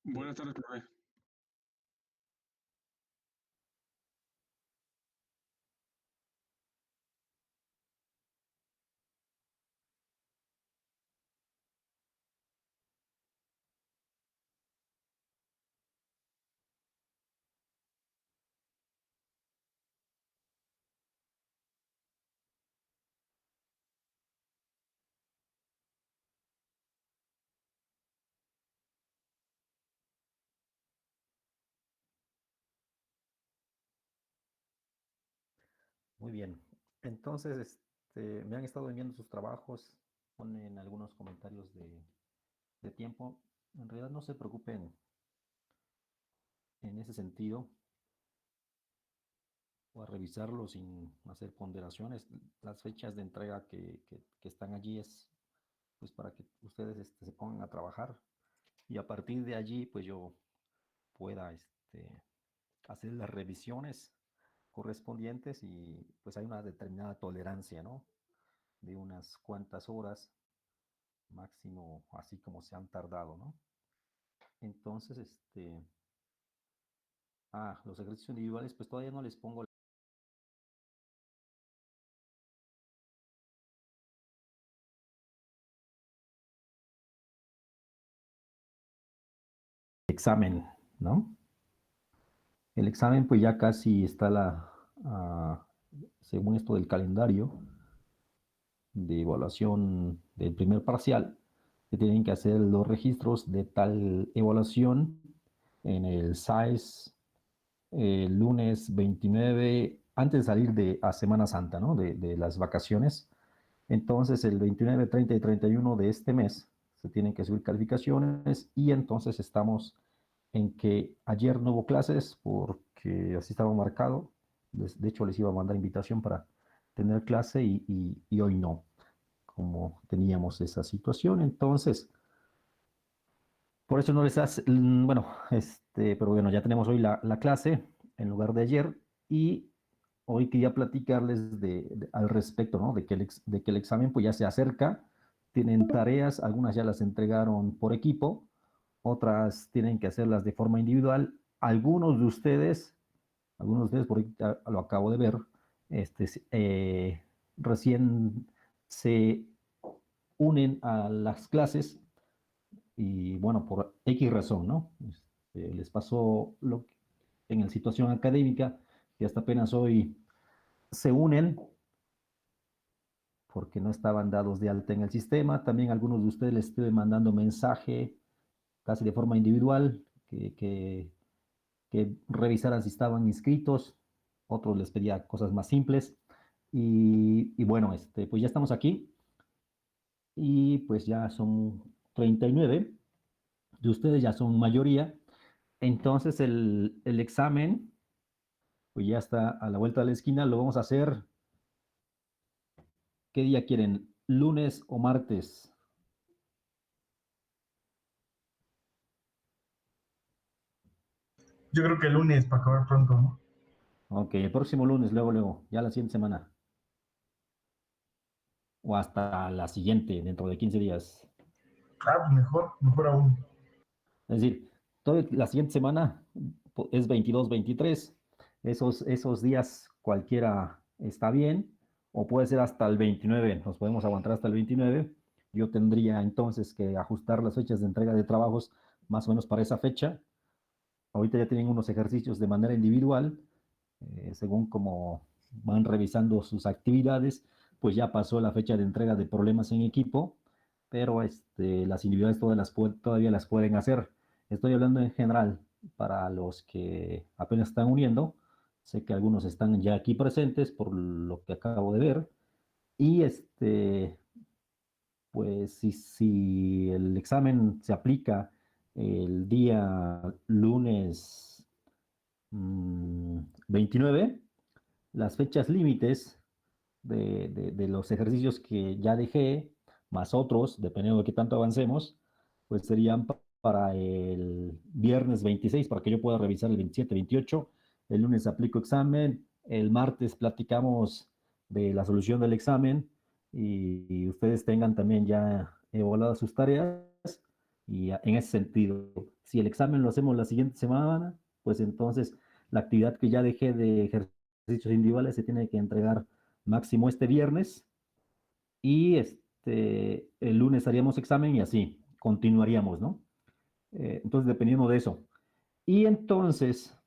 Buenas tardes, profe. Muy bien. Entonces, me han estado enviando sus trabajos, ponen algunos comentarios de tiempo. En realidad no se preocupen en ese sentido o a revisarlo sin hacer ponderaciones. Las fechas de entrega que están allí es pues para que ustedes se pongan a trabajar y a partir de allí pues yo pueda hacer las revisiones correspondientes y pues hay una determinada tolerancia, ¿no? De unas cuantas horas máximo, así como se han tardado, ¿no? Entonces, los ejercicios individuales, pues todavía no les pongo el examen, ¿no? El examen, pues ya casi está según esto del calendario de evaluación del primer parcial, se tienen que hacer los registros de tal evaluación en el SAES el lunes 29, antes de salir a Semana Santa, ¿no? De las vacaciones. Entonces, el 29, 30 y 31 de este mes se tienen que subir calificaciones y entonces estamos en que ayer no hubo clases porque así estaba marcado. De hecho, les iba a mandar invitación para tener clase y hoy no, como teníamos esa situación. Entonces, por eso no les hace, bueno, pero bueno, ya tenemos hoy la clase en lugar de ayer y hoy quería platicarles al respecto, ¿no? De que el examen pues ya se acerca, tienen tareas, algunas ya las entregaron por equipo, otras tienen que hacerlas de forma individual. Algunos de ustedes por ahí lo acabo de ver, este, recién se unen a las clases y bueno, por X razón, ¿no? Les pasó en la situación académica que hasta apenas hoy se unen porque no estaban dados de alta en el sistema. También algunos de ustedes les estuve mandando mensaje casi de forma individual que revisaran si estaban inscritos. Otros les pedía cosas más simples. Y bueno, pues ya estamos aquí y pues ya son 39 de ustedes, ya son mayoría. Entonces el examen, pues ya está a la vuelta de la esquina, lo vamos a hacer, ¿qué día quieren? ¿Lunes o martes? Yo creo que el lunes para acabar pronto, ¿no? Ok, el próximo lunes, luego, ya la siguiente semana, o hasta la siguiente, dentro de 15 días. Ah, pues mejor aún. Es decir, toda la siguiente semana es 22, 23. Esos días cualquiera está bien, o puede ser hasta el 29. Nos podemos aguantar hasta el 29. Yo tendría entonces que ajustar las fechas de entrega de trabajos más o menos para esa fecha. Ahorita ya tienen unos ejercicios de manera individual, según como van revisando sus actividades, pues ya pasó la fecha de entrega de problemas en equipo, pero las individuales todavía las pueden hacer. Estoy hablando en general para los que apenas están uniendo. Sé que algunos están ya aquí presentes por lo que acabo de ver. Y pues si el examen se aplica el día lunes 29, las fechas límites de los ejercicios que ya dejé, más otros, dependiendo de qué tanto avancemos, pues serían para el viernes 26 para que yo pueda revisar el 27, 28. El lunes aplico examen, el martes platicamos de la solución del examen y ustedes tengan también ya evaluadas sus tareas. Y en ese sentido, si el examen lo hacemos la siguiente semana, pues entonces la actividad que ya dejé de ejercicios individuales se tiene que entregar máximo este viernes y el lunes haríamos examen y así continuaríamos, ¿no? Entonces, dependiendo de eso. Y entonces,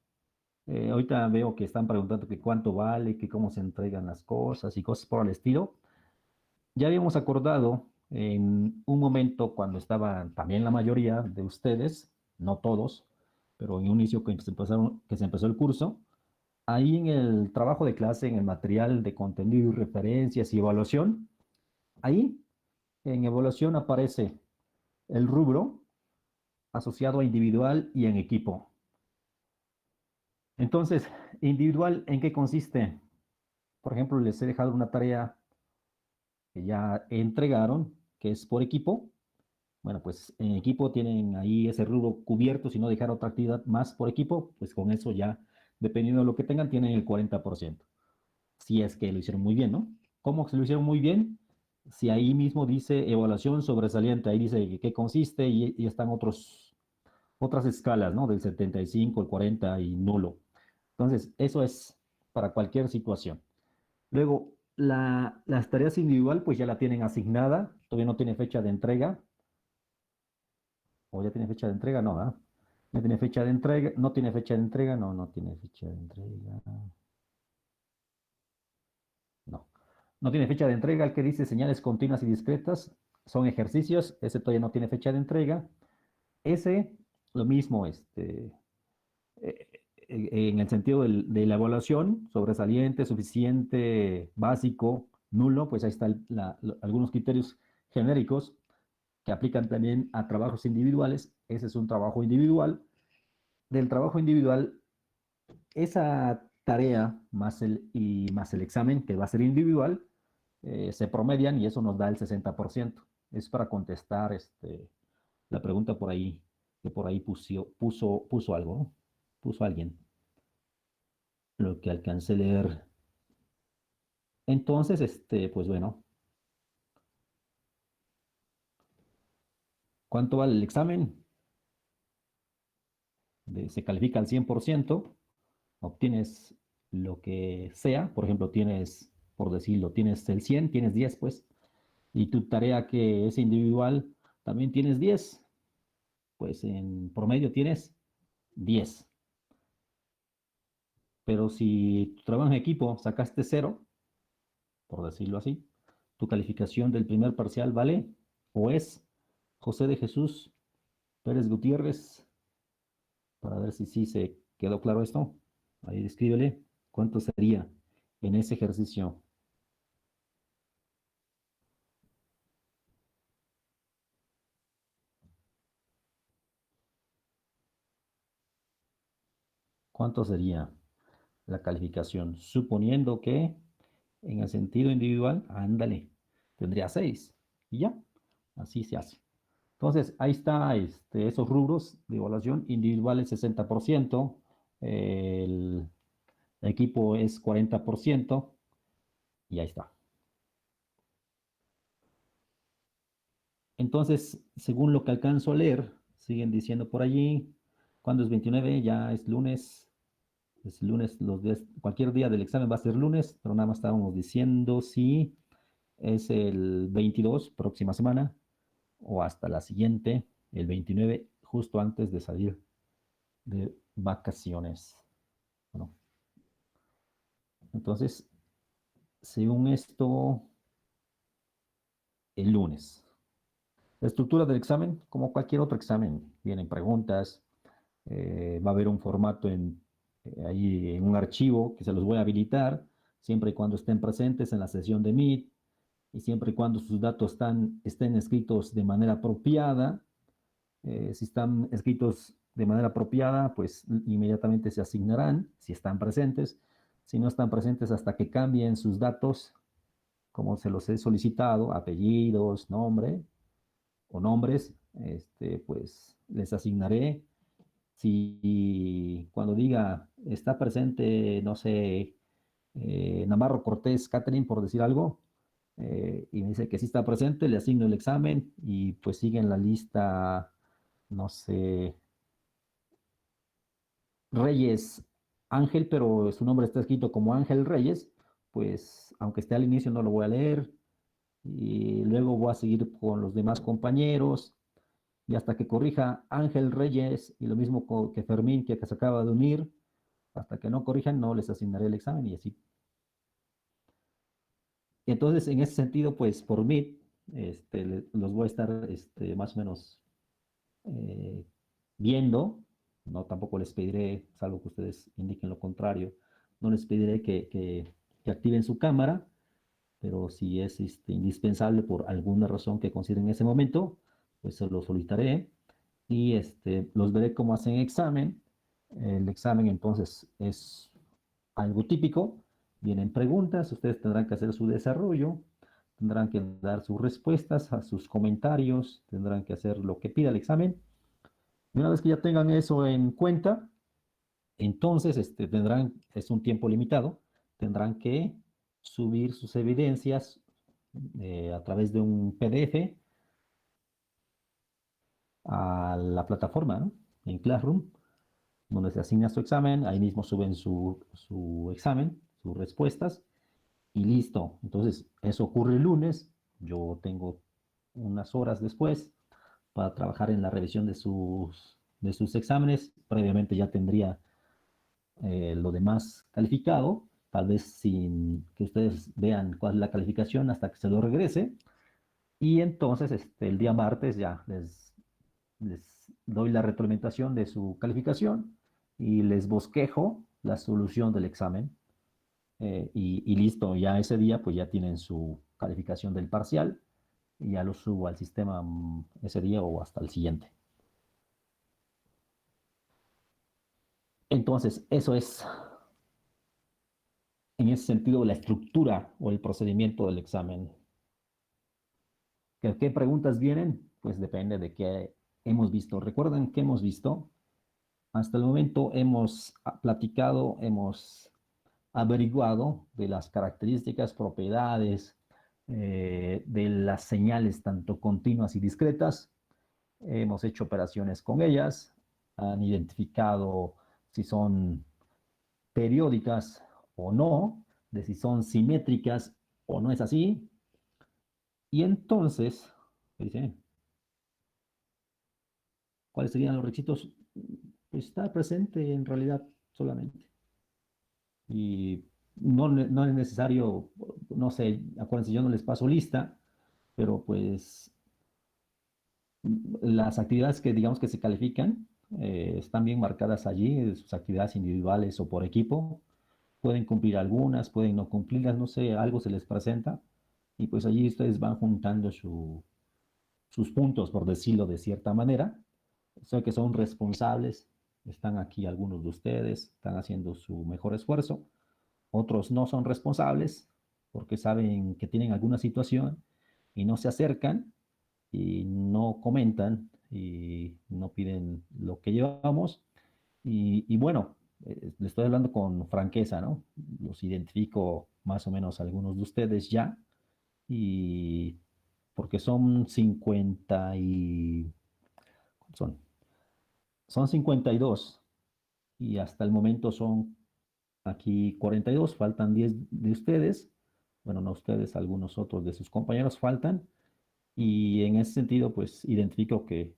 ahorita veo que están preguntando que cuánto vale, que cómo se entregan las cosas y cosas por el estilo. Ya habíamos acordado en un momento cuando estaban también la mayoría de ustedes, no todos, pero en un inicio que se empezó el curso, ahí en el trabajo de clase, en el material de contenido y referencias y evaluación, ahí en evaluación aparece el rubro asociado a individual y en equipo. Entonces, individual, ¿en qué consiste? Por ejemplo, les he dejado una tarea que ya entregaron, que es por equipo. Bueno, pues en equipo tienen ahí ese rubro cubierto, si no dejar otra actividad más por equipo, pues con eso ya, dependiendo de lo que tengan, tienen el 40%. Si es que lo hicieron muy bien, ¿no? ¿Cómo se lo hicieron muy bien? Si ahí mismo dice evaluación sobresaliente, ahí dice qué consiste y están otras escalas, ¿no? Del 75, el 40 y nulo. Entonces, eso es para cualquier situación. Luego, las tareas individual, pues ya la tienen asignada, todavía no tiene fecha de entrega, o ya tiene fecha de entrega, no, ¿verdad? Ya tiene fecha de entrega, no tiene fecha de entrega, no, no tiene fecha de entrega, no. No tiene fecha de entrega, el que dice señales continuas y discretas, son ejercicios, ese todavía no tiene fecha de entrega. Ese, lo mismo, eh, en el sentido de la evaluación, sobresaliente, suficiente, básico, nulo, pues ahí están algunos criterios genéricos que aplican también a trabajos individuales. Ese es un trabajo individual. Del trabajo individual, esa tarea más el examen, que va a ser individual, se promedian y eso nos da el 60%. Es para contestar la pregunta por ahí, que por ahí puso algo, ¿no? Puso alguien, lo que alcancé a leer. Entonces, pues bueno, ¿cuánto vale el examen? Se califica al 100%, obtienes lo que sea, por ejemplo, tienes, por decirlo, tienes el 100, tienes 10, pues, y tu tarea que es individual, también tienes 10, pues en promedio tienes 10. Pero si tu trabajo en equipo sacaste 0, por decirlo así, tu calificación del primer parcial vale o es José de Jesús Pérez Gutiérrez, para ver si sí se quedó claro esto. Ahí escríbele cuánto sería en ese ejercicio. ¿Cuánto sería la calificación? Suponiendo que en el sentido individual, ándale, tendría 6 y ya, así se hace. Entonces, ahí está esos rubros de evaluación individual es 60%, el equipo es 40% y ahí está. Entonces, según lo que alcanzo a leer, siguen diciendo por allí, cuando es 29, ya es lunes, cualquier día del examen va a ser lunes, pero nada más estábamos diciendo si es el 22, próxima semana, o hasta la siguiente, el 29, justo antes de salir de vacaciones. Bueno, entonces, según esto, el lunes. La estructura del examen, como cualquier otro examen, vienen preguntas, va a haber un formato ahí en un archivo que se los voy a habilitar, siempre y cuando estén presentes en la sesión de Meet y siempre y cuando sus datos estén escritos de manera apropiada. Si están escritos de manera apropiada, pues inmediatamente se asignarán si están presentes. Si no están presentes hasta que cambien sus datos, como se los he solicitado, apellidos, nombre o nombres, pues les asignaré. Si cuando diga está presente, no sé, Navarro Cortés Catherine, por decir algo, y me dice que sí está presente, le asigno el examen y pues siguen la lista no sé, Reyes Ángel, pero su nombre está escrito como Ángel Reyes, pues aunque esté al inicio no lo voy a leer y luego voy a seguir con los demás compañeros y hasta que corrija Ángel Reyes y lo mismo que Fermín que se acaba de unir, hasta que no corrijan no les asignaré el examen y así. Entonces, en ese sentido, pues por mí, los voy a estar más o menos eh, viendo, no tampoco les pediré, salvo que ustedes indiquen lo contrario, no les pediré que activen su cámara, pero si es indispensable por alguna razón que consideren en ese momento, pues se lo solicitaré y los veré cómo hacen examen. El examen entonces es algo típico, vienen preguntas, ustedes tendrán que hacer su desarrollo, tendrán que dar sus respuestas a sus comentarios, tendrán que hacer lo que pida el examen. Y una vez que ya tengan eso en cuenta, entonces es un tiempo limitado, tendrán que subir sus evidencias a través de un PDF a la plataforma, ¿no? En Classroom, donde se asigna su examen, ahí mismo suben su examen, sus respuestas, y listo. Entonces, eso ocurre el lunes, yo tengo unas horas después para trabajar en la revisión de sus exámenes. Previamente ya tendría lo demás calificado, tal vez sin que ustedes vean cuál es la calificación hasta que se lo regrese. Y entonces el día martes ya les doy la retroalimentación de su calificación y les bosquejo la solución del examen. Y listo, ya ese día pues ya tienen su calificación del parcial y ya lo subo al sistema ese día o hasta el siguiente. Entonces, eso es en ese sentido la estructura o el procedimiento del examen. ¿Qué preguntas vienen? Pues depende de qué hemos visto. Recuerden que hemos visto. Hasta el momento hemos platicado, hemos averiguado de las características, propiedades de las señales tanto continuas y discretas. Hemos hecho operaciones con ellas, han identificado si son periódicas o no, de si son simétricas o no es así. Y entonces, dice, ¿cuáles serían los requisitos? Pues está presente en realidad solamente. Y no es necesario, no sé, acuérdense, yo no les paso lista, pero pues las actividades que digamos que se califican están bien marcadas allí, sus actividades individuales o por equipo. Pueden cumplir algunas, pueden no cumplirlas, no sé, algo se les presenta y pues allí ustedes van juntando sus puntos, por decirlo de cierta manera. Sé que son responsables, están aquí algunos de ustedes, están haciendo su mejor esfuerzo. Otros no son responsables porque saben que tienen alguna situación y no se acercan y no comentan y no piden lo que llevamos. Y bueno, le estoy hablando con franqueza, ¿no? Los identifico más o menos algunos de ustedes ya y porque son 50 y... Son, son 52 y hasta el momento son aquí 42, faltan 10 de ustedes, bueno, no ustedes, algunos otros de sus compañeros faltan, y en ese sentido, pues identifico que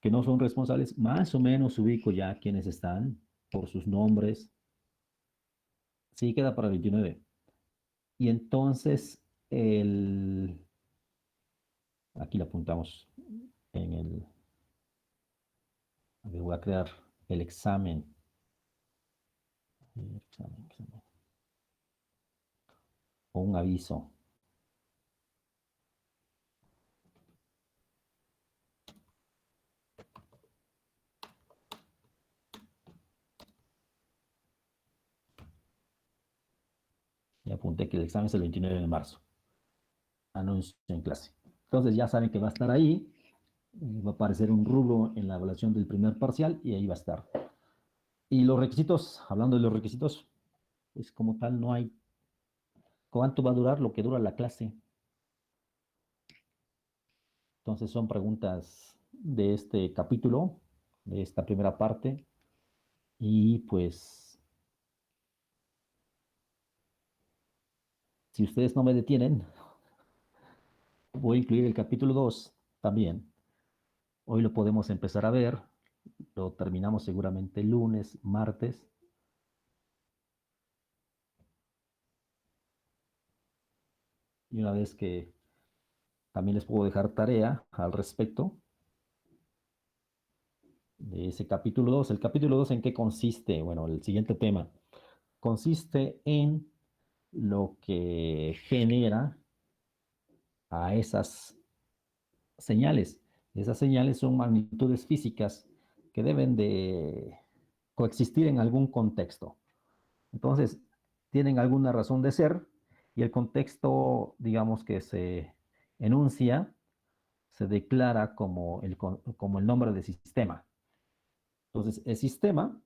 no son responsables, más o menos ubico ya quiénes están por sus nombres, sí queda para 29. Y entonces, aquí lo apuntamos en a ver, voy a crear el examen, examen, o un aviso. Y apunté que el examen es el 29 de marzo. Anuncio en clase. Entonces ya saben que va a estar ahí, va a aparecer un rubro en la evaluación del primer parcial y ahí va a estar. Y los requisitos, hablando de los requisitos, pues como tal no hay cuánto va a durar lo que dura la clase. Entonces son preguntas de este capítulo, de esta primera parte. Y pues, si ustedes no me detienen, voy a incluir el capítulo 2 también. Hoy lo podemos empezar a ver, lo terminamos seguramente lunes, martes. Y una vez que también les puedo dejar tarea al respecto de ese capítulo 2. ¿El capítulo 2 en qué consiste? Bueno, el siguiente tema consiste en lo que genera a esas señales. Esas señales son magnitudes físicas que deben de coexistir en algún contexto. Entonces, tienen alguna razón de ser y el contexto, digamos que se enuncia, se declara como el nombre de sistema. Entonces, el sistema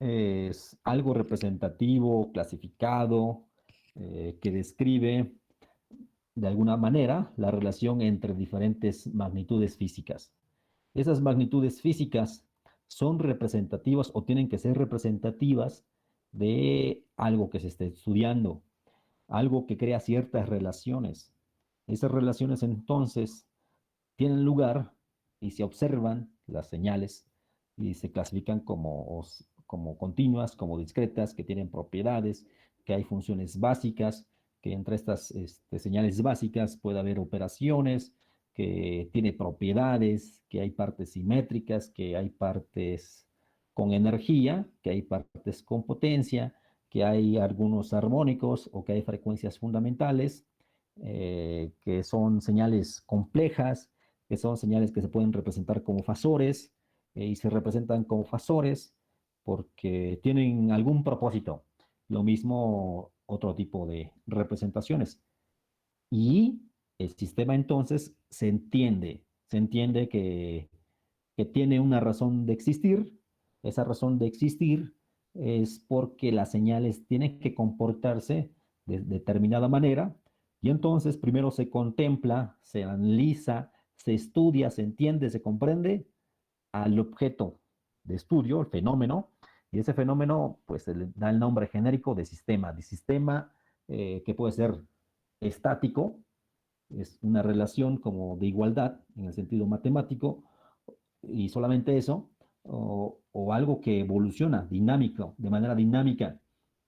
es algo representativo, clasificado, que describe de alguna manera la relación entre diferentes magnitudes físicas. Esas magnitudes físicas son representativas o tienen que ser representativas de algo que se esté estudiando, algo que crea ciertas relaciones. Esas relaciones entonces tienen lugar y se observan las señales y se clasifican como continuas, como discretas, que tienen propiedades, que hay funciones básicas, que entre estas señales básicas puede haber operaciones, que tiene propiedades, que hay partes simétricas, que hay partes con energía, que hay partes con potencia, que hay algunos armónicos o que hay frecuencias fundamentales, que son señales complejas, que son señales que se pueden representar como fasores, y se representan como fasores porque tienen algún propósito. Lo mismo otro tipo de representaciones. Y el sistema entonces se entiende que tiene una razón de existir. Esa razón de existir es porque las señales tienen que comportarse de determinada manera y entonces primero se contempla, se analiza, se estudia, se entiende, se comprende al objeto de estudio, el fenómeno, y ese fenómeno pues se le da el nombre genérico de sistema que puede ser estático, es una relación como de igualdad en el sentido matemático, y solamente eso, o algo que evoluciona dinámico, de manera dinámica,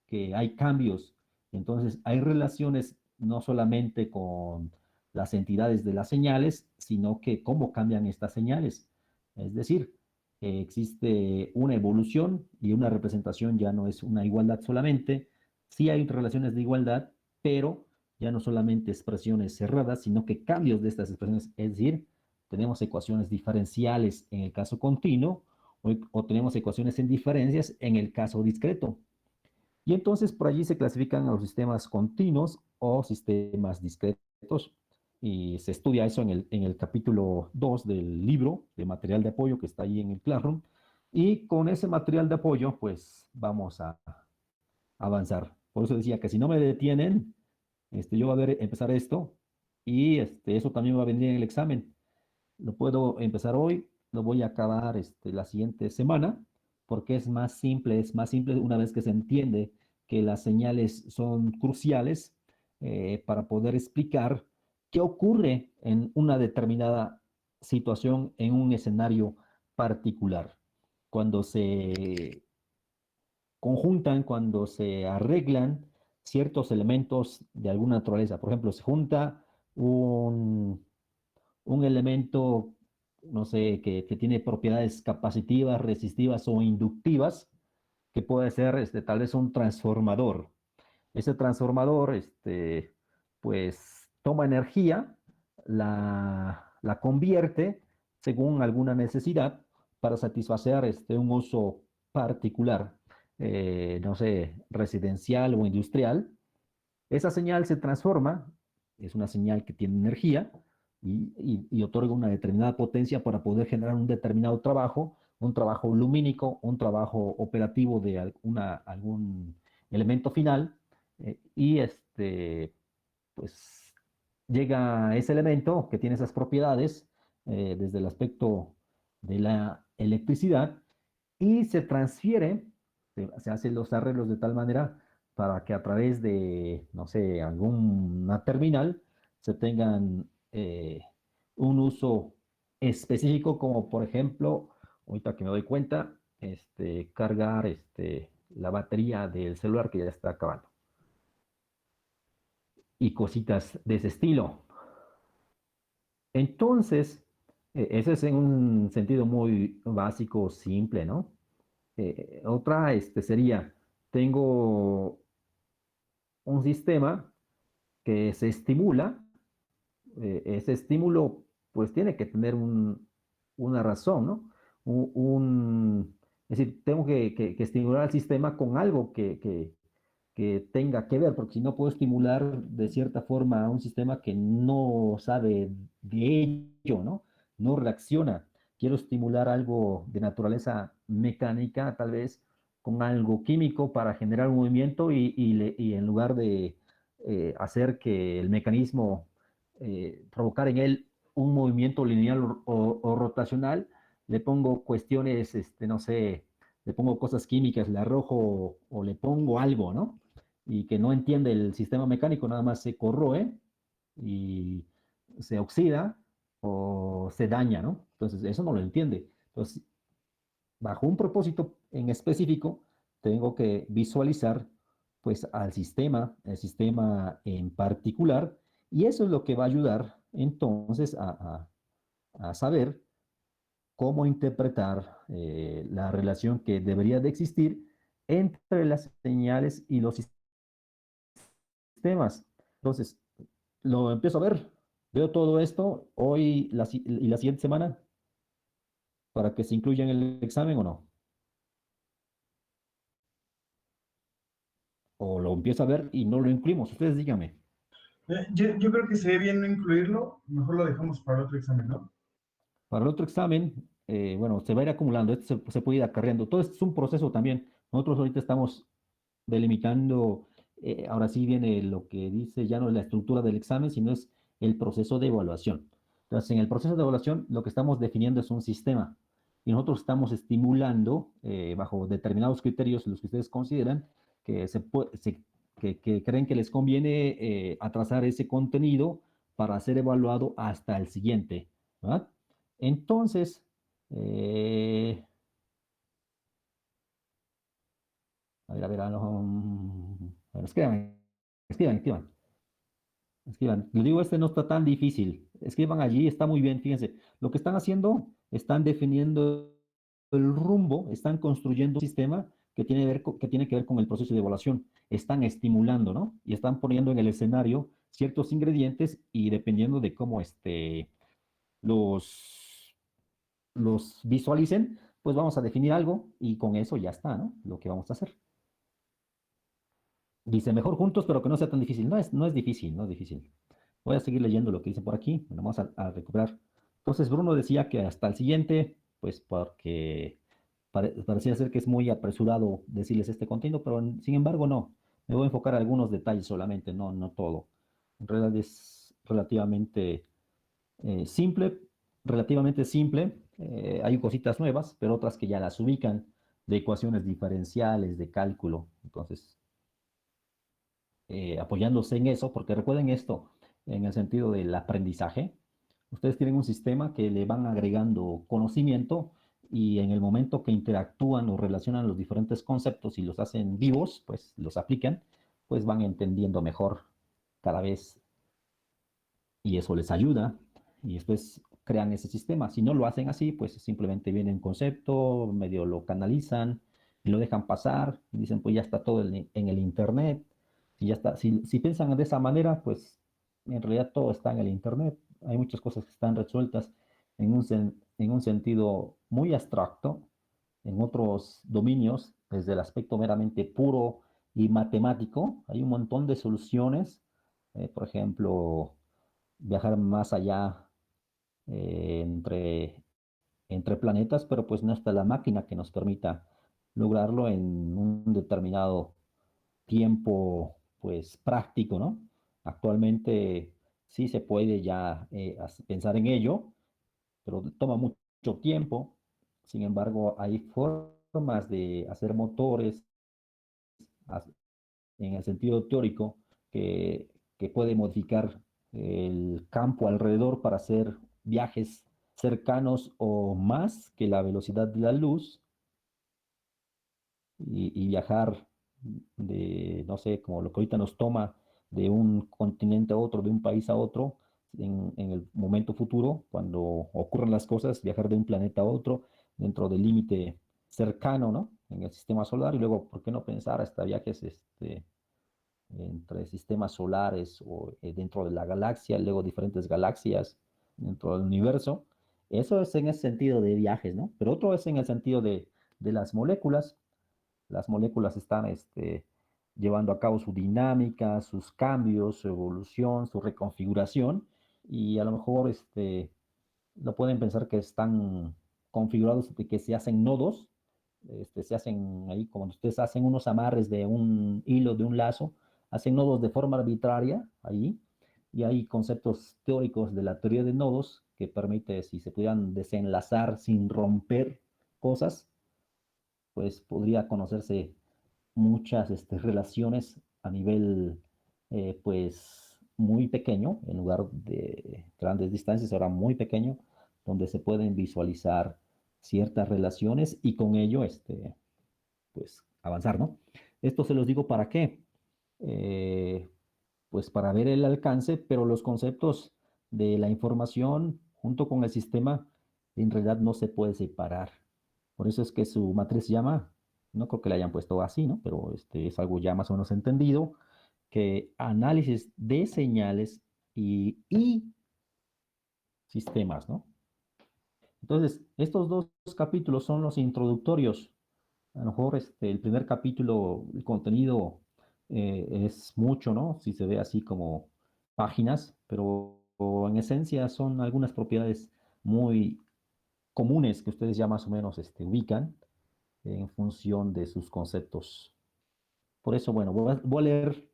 que hay cambios. Entonces, hay relaciones no solamente con las entidades de las señales, sino que cómo cambian estas señales. Es decir, existe una evolución y una representación ya no es una igualdad solamente. Sí hay relaciones de igualdad, pero ya no solamente expresiones cerradas, sino que cambios de estas expresiones, es decir, tenemos ecuaciones diferenciales en el caso continuo o tenemos ecuaciones en diferencias en el caso discreto. Y entonces por allí se clasifican a los sistemas continuos o sistemas discretos. Y se estudia eso en el capítulo 2 del libro de material de apoyo que está ahí en el Classroom. Y con ese material de apoyo, pues vamos a avanzar. Por eso decía que si no me detienen, yo voy a ver, empezar esto y eso también va a venir en el examen. Lo puedo empezar hoy, lo voy a acabar la siguiente semana, porque es más simple una vez que se entiende que las señales son cruciales para poder explicar qué ocurre en una determinada situación, en un escenario particular. Cuando se conjuntan, cuando se arreglan ciertos elementos de alguna naturaleza. Por ejemplo, se junta un elemento, no sé, que tiene propiedades capacitivas, resistivas o inductivas, que puede ser tal vez un transformador. Ese transformador, pues toma energía, la convierte según alguna necesidad para satisfacer un uso particular, no sé, residencial o industrial. Esa señal se transforma, es una señal que tiene energía y otorga una determinada potencia para poder generar un determinado trabajo, un trabajo lumínico, un trabajo operativo de algún elemento final, y pues llega ese elemento que tiene esas propiedades, desde el aspecto de la electricidad y se transfiere, se hacen los arreglos de tal manera para que a través de, no sé, alguna terminal se tengan un uso específico, como por ejemplo, ahorita que me doy cuenta, cargar la batería del celular que ya está acabando y cositas de ese estilo. Entonces, ese es en un sentido muy básico, simple, ¿no? Otra sería, tengo un sistema que se estimula, ese estímulo pues tiene que tener una razón, ¿no? Es decir, tengo que estimular al sistema con algo que tenga que ver, porque si no puedo estimular de cierta forma a un sistema que no sabe de ello, ¿no? No reacciona. Quiero estimular algo de naturaleza mecánica, tal vez con algo químico para generar un movimiento y en lugar de hacer que el mecanismo provocar en él un movimiento lineal o rotacional, le pongo cuestiones, no sé, le pongo cosas químicas, le arrojo o le pongo algo, ¿no? Y que no entiende el sistema mecánico, nada más se corroe y se oxida o se daña, ¿no? Entonces, eso no lo entiende. Entonces, bajo un propósito en específico, tengo que visualizar pues al sistema, el sistema en particular, y eso es lo que va a ayudar entonces a saber cómo interpretar la relación que debería de existir entre las señales y los sistemas. Entonces, lo empiezo a ver, veo todo esto hoy y la siguiente semana para que se incluya en el examen o no. O lo empiezo a ver y no lo incluimos. Ustedes díganme. Yo creo que sería bien no incluirlo, mejor lo dejamos para el otro examen, ¿no? Para el otro examen, bueno, se va a ir acumulando, esto se puede ir acarreando. Todo esto es un proceso también. Nosotros ahorita estamos delimitando, ahora sí viene lo que dice, ya no es la estructura del examen, sino es el proceso de evaluación. Entonces, en el proceso de evaluación, lo que estamos definiendo es un sistema y nosotros estamos estimulando bajo determinados criterios, los que ustedes consideran, que, que creen que les conviene atrasar ese contenido para ser evaluado hasta el siguiente, ¿verdad? Entonces, a ver, bueno, escriban. Escriban. Les digo, no está tan difícil. Escriban allí, está muy bien, fíjense. Lo que están haciendo, están definiendo el rumbo, están construyendo un sistema que tiene que ver con el proceso de evaluación. Están estimulando, ¿no? Y están poniendo en el escenario ciertos ingredientes y dependiendo de cómo los, los visualicen, pues vamos a definir algo y con eso ya está, ¿no? Lo que vamos a hacer. Dice, mejor juntos, pero que no sea tan difícil. No es difícil, no es difícil. Voy a seguir leyendo lo que dice por aquí, vamos a recuperar. Entonces Bruno decía que hasta el siguiente, pues porque parecía ser que es muy apresurado decirles este contenido, pero sin embargo no. Me voy a enfocar en algunos detalles solamente, no todo. En realidad es simple, relativamente simple. Hay cositas nuevas, pero otras que ya las ubican de ecuaciones diferenciales, de cálculo. Entonces, apoyándose en eso, porque recuerden esto, en el sentido del aprendizaje, ustedes tienen un sistema que le van agregando conocimiento y en el momento que interactúan o relacionan los diferentes conceptos y los hacen vivos, pues los aplican, pues van entendiendo mejor cada vez y eso les ayuda y después crean ese sistema. Si no lo hacen así, pues simplemente viene un concepto, medio lo canalizan y lo dejan pasar y dicen, pues ya está todo en el internet. Y ya está. Si piensan de esa manera, pues en realidad todo está en el internet. Hay muchas cosas que están resueltas en un sentido muy abstracto, en otros dominios, desde el aspecto meramente puro y matemático, hay un montón de soluciones. Por ejemplo, viajar más allá eh, entre, entre planetas, pero pues no está la máquina que nos permita lograrlo en un determinado tiempo, pues práctico, ¿no? Actualmente sí se puede ya pensar en ello, pero toma mucho tiempo. Sin embargo, hay formas de hacer motores en el sentido teórico que, que puede modificar el campo alrededor para hacer viajes cercanos o más que la velocidad de la luz y viajar de, no sé, como lo que ahorita nos toma de un continente a otro, de un país a otro, en el momento futuro, cuando ocurran las cosas, viajar de un planeta a otro dentro del límite cercano, ¿no? En el sistema solar y luego, ¿por qué no pensar hasta viajes entre sistemas solares o dentro de la galaxia, luego diferentes galaxias dentro del universo? Eso es en ese sentido de viajes, ¿no? Pero otro es en el sentido de las moléculas. Las moléculas están llevando a cabo su dinámica, sus cambios, su evolución, su reconfiguración, y a lo mejor no pueden pensar que están configurados de que se hacen nodos, se hacen ahí como ustedes hacen unos amarres de un hilo, de un lazo, hacen nodos de forma arbitraria ahí, y hay conceptos teóricos de la teoría de nodos que permite, si se pudieran desenlazar sin romper cosas, pues podría conocerse muchas relaciones a nivel pues muy pequeño, en lugar de grandes distancias, ahora muy pequeño, donde se pueden visualizar ciertas relaciones y con ello pues avanzar, ¿no? Esto se los digo para qué. Eh, pues para ver el alcance, pero los conceptos de la información junto con el sistema en realidad no se puede separar. Por eso es que su matriz se llama, no creo que la hayan puesto así, ¿no? Pero es algo ya más o menos entendido, que análisis de señales y sistemas, ¿no? Entonces, estos dos capítulos son los introductorios. A lo mejor el primer capítulo, el contenido es mucho, ¿no? Si se ve así como páginas, pero en esencia son algunas propiedades muy comunes que ustedes ya más o menos ubican en función de sus conceptos. Por eso, bueno, voy a leer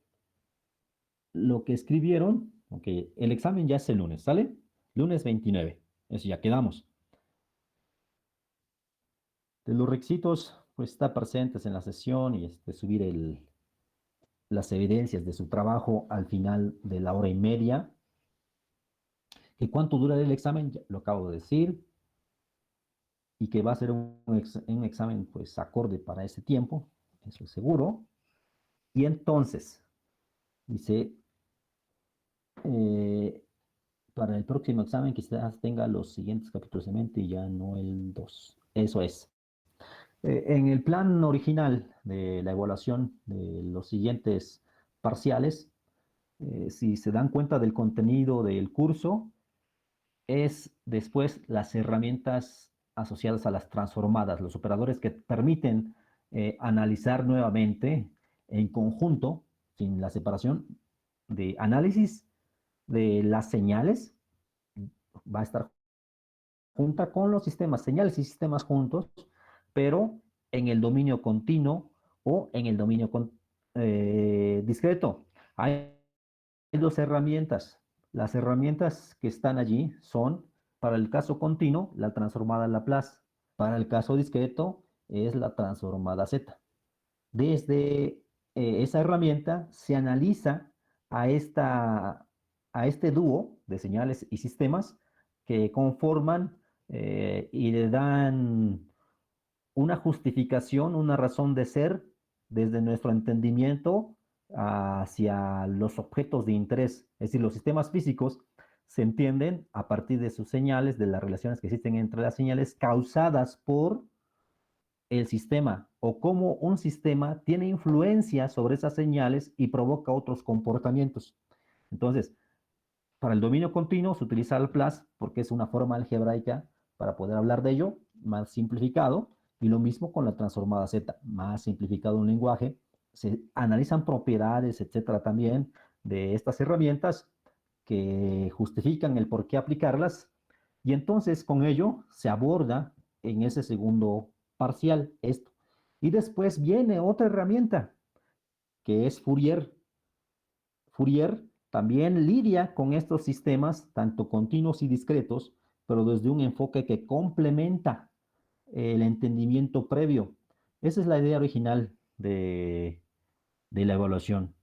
lo que escribieron. Ok, el examen ya es el lunes, ¿sale? Lunes 29. Eso ya quedamos. De los requisitos, pues está presentes en la sesión y subir las evidencias de su trabajo al final de la hora y media. ¿Que cuánto dura el examen? Ya lo acabo de decir. Y que va a ser un examen pues acorde para ese tiempo, eso es seguro. Y entonces, dice, eh, para el próximo examen quizás tenga los siguientes capítulos en mente y ya no el 2. Eso es. En el plan original de la evaluación de los siguientes parciales, si se dan cuenta del contenido del curso, es después las herramientas asociadas a las transformadas, los operadores que permiten analizar nuevamente en conjunto, sin la separación de análisis de las señales, va a estar junta con los sistemas, señales y sistemas juntos, pero en el dominio continuo o en el dominio discreto. Hay dos herramientas. Las herramientas que están allí son, para el caso continuo, la transformada Laplace. Para el caso discreto, es la transformada Z. Desde esa herramienta se analiza a, a este dúo de señales y sistemas que conforman y le dan una justificación, una razón de ser desde nuestro entendimiento hacia los objetos de interés. Es decir, los sistemas físicos se entienden a partir de sus señales, de las relaciones que existen entre las señales causadas por el sistema o cómo un sistema tiene influencia sobre esas señales y provoca otros comportamientos. Entonces, para el dominio continuo se utiliza el plus porque es una forma algebraica para poder hablar de ello, más simplificado, y lo mismo con la transformada Z, más simplificado un lenguaje. Se analizan propiedades, etcétera, también de estas herramientas que justifican el por qué aplicarlas, y entonces con ello se aborda en ese segundo parcial esto. Y después viene otra herramienta que es Fourier. Fourier también lidia con estos sistemas, tanto continuos y discretos, pero desde un enfoque que complementa el entendimiento previo. Esa es la idea original de la evaluación.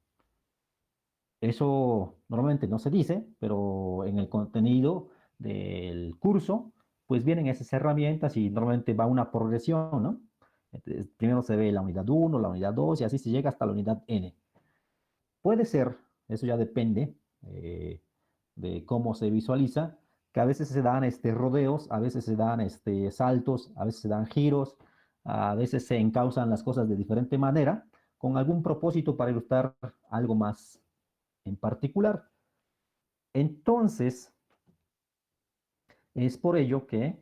Eso normalmente no se dice, pero en el contenido del curso, pues vienen esas herramientas y normalmente va una progresión, ¿no? Entonces, primero se ve la unidad uno, la unidad 2 y así se llega hasta la unidad N. Puede ser, eso ya depende de cómo se visualiza, que a veces se dan rodeos, a veces se dan saltos, a veces se dan giros, a veces se encausan las cosas de diferente manera, con algún propósito para ilustrar algo más en particular. Entonces, es por ello que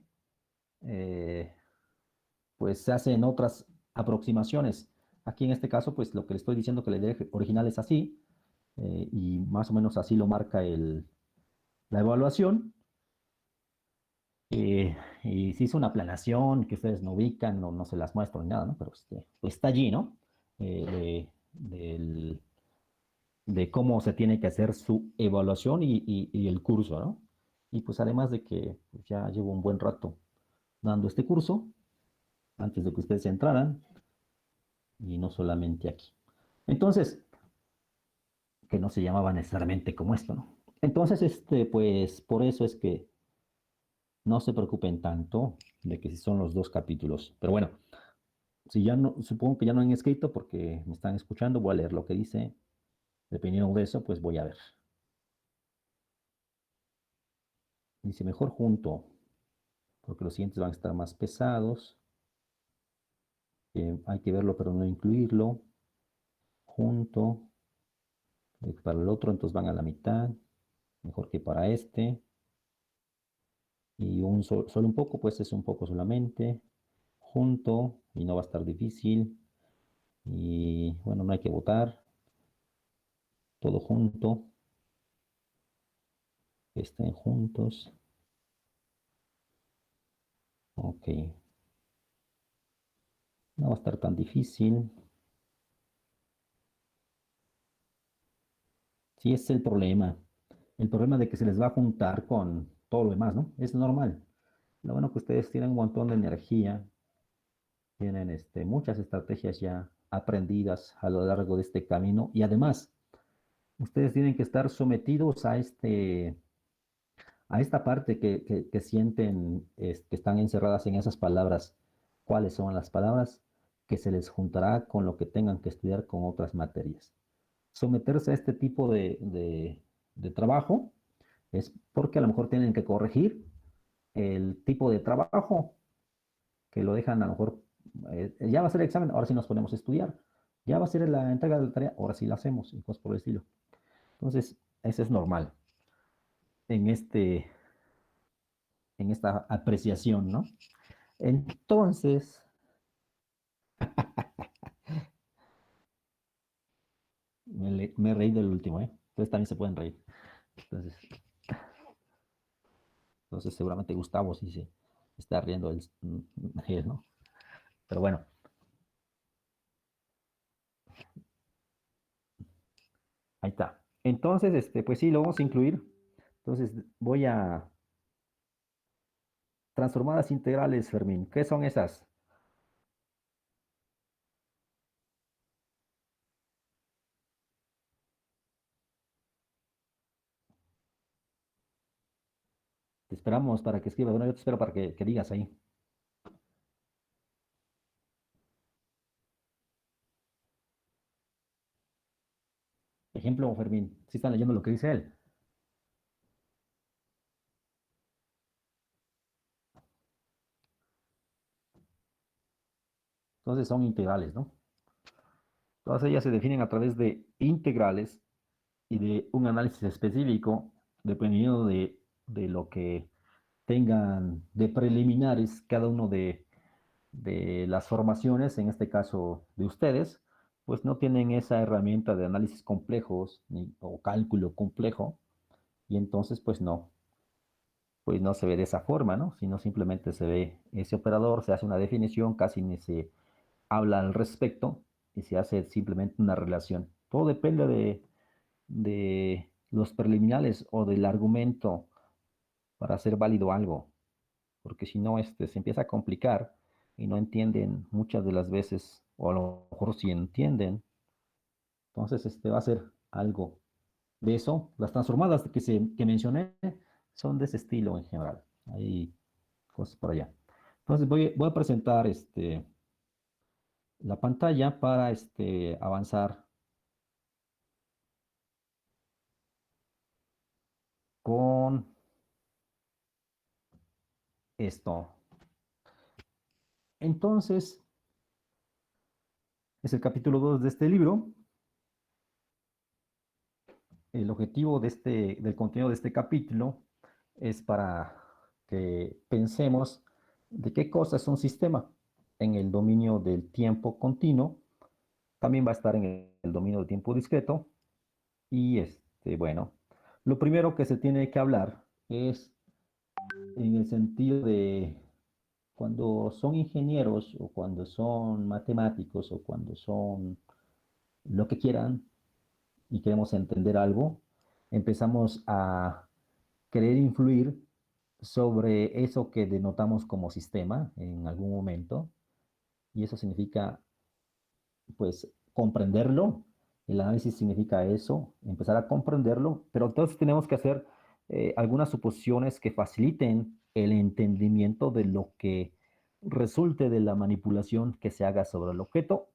eh, pues se hacen otras aproximaciones. Aquí en este caso, pues lo que le estoy diciendo que la idea original es así, y más o menos así lo marca la evaluación. Y se hizo una planación que ustedes no ubican, no se las muestro ni nada, ¿no? Pero pues está allí, ¿no? De cómo se tiene que hacer su evaluación y el curso, ¿no? Y pues además de que pues, ya llevo un buen rato dando este curso, antes de que ustedes entraran, y no solamente aquí. Entonces, que no se llamaba necesariamente como esto, ¿no? Entonces, pues por eso es que no se preocupen tanto de que si son los dos capítulos. Pero bueno, si ya no, supongo que ya no han escrito porque me están escuchando, voy a leer lo que dice. Dependiendo de eso, pues voy a ver. Dice, mejor junto, porque los siguientes van a estar más pesados. Hay que verlo, pero no incluirlo. Junto, para el otro, entonces van a la mitad. Mejor que para este. Y solo un poco, pues es un poco solamente. Junto, y no va a estar difícil. Y bueno, no hay que votar. Todo junto. Que estén juntos. Ok. No va a estar tan difícil. Sí, ese es el problema. El problema de que se les va a juntar con todo lo demás, ¿no? Es normal. Lo bueno que ustedes tienen un montón de energía, tienen muchas estrategias ya aprendidas a lo largo de este camino y además ustedes tienen que estar sometidos a esta parte que sienten que están encerradas en esas palabras. ¿Cuáles son las palabras? Que se les juntará con lo que tengan que estudiar con otras materias. Someterse a este tipo de trabajo es porque a lo mejor tienen que corregir el tipo de trabajo que lo dejan a lo mejor, ya va a ser el examen, ahora sí nos ponemos a estudiar, ya va a ser la entrega de la tarea, ahora sí la hacemos y cosas por el estilo. Entonces, eso es normal en, en esta apreciación, ¿no? Entonces, me reí del último, ¿eh? Ustedes también se pueden reír. Entonces, seguramente Gustavo sí se está riendo él, ¿no? Pero bueno, ahí está. Entonces, pues sí, lo vamos a incluir. Entonces, voy a transformadas integrales, Fermín. ¿Qué son esas? Te esperamos para que escribas. Bueno, yo te espero para que digas ahí. Ejemplo, Fermín, si están leyendo lo que dice él. Entonces son integrales, ¿no? Todas ellas se definen a través de integrales y de un análisis específico, dependiendo de lo que tengan de preliminares cada uno de las formaciones, en este caso de ustedes, pues no tienen esa herramienta de análisis complejos o cálculo complejo, y entonces pues no se ve de esa forma, ¿no? Sino simplemente se ve ese operador, se hace una definición, casi ni se habla al respecto y se hace simplemente una relación. Todo depende de los preliminares o del argumento para hacer válido algo. porque si no, se empieza a complicar y no entienden muchas de las veces, o a lo mejor sí entienden. Entonces, va a ser algo de eso. Las transformadas que mencioné son de ese estilo en general. Hay cosas por allá. Entonces, voy a presentar la pantalla para avanzar con esto. Entonces, es el capítulo 2 de este libro. El objetivo del contenido de este capítulo es para que pensemos de qué cosa es un sistema en el dominio del tiempo continuo. También va a estar en el dominio del tiempo discreto. Y bueno, lo primero que se tiene que hablar es en el sentido de cuando son ingenieros o cuando son matemáticos o cuando son lo que quieran y queremos entender algo, empezamos a querer influir sobre eso que denotamos como sistema en algún momento, y eso significa, pues, comprenderlo. El análisis significa eso, empezar a comprenderlo, pero entonces tenemos que hacer algunas suposiciones que faciliten el entendimiento de lo que resulte de la manipulación que se haga sobre el objeto.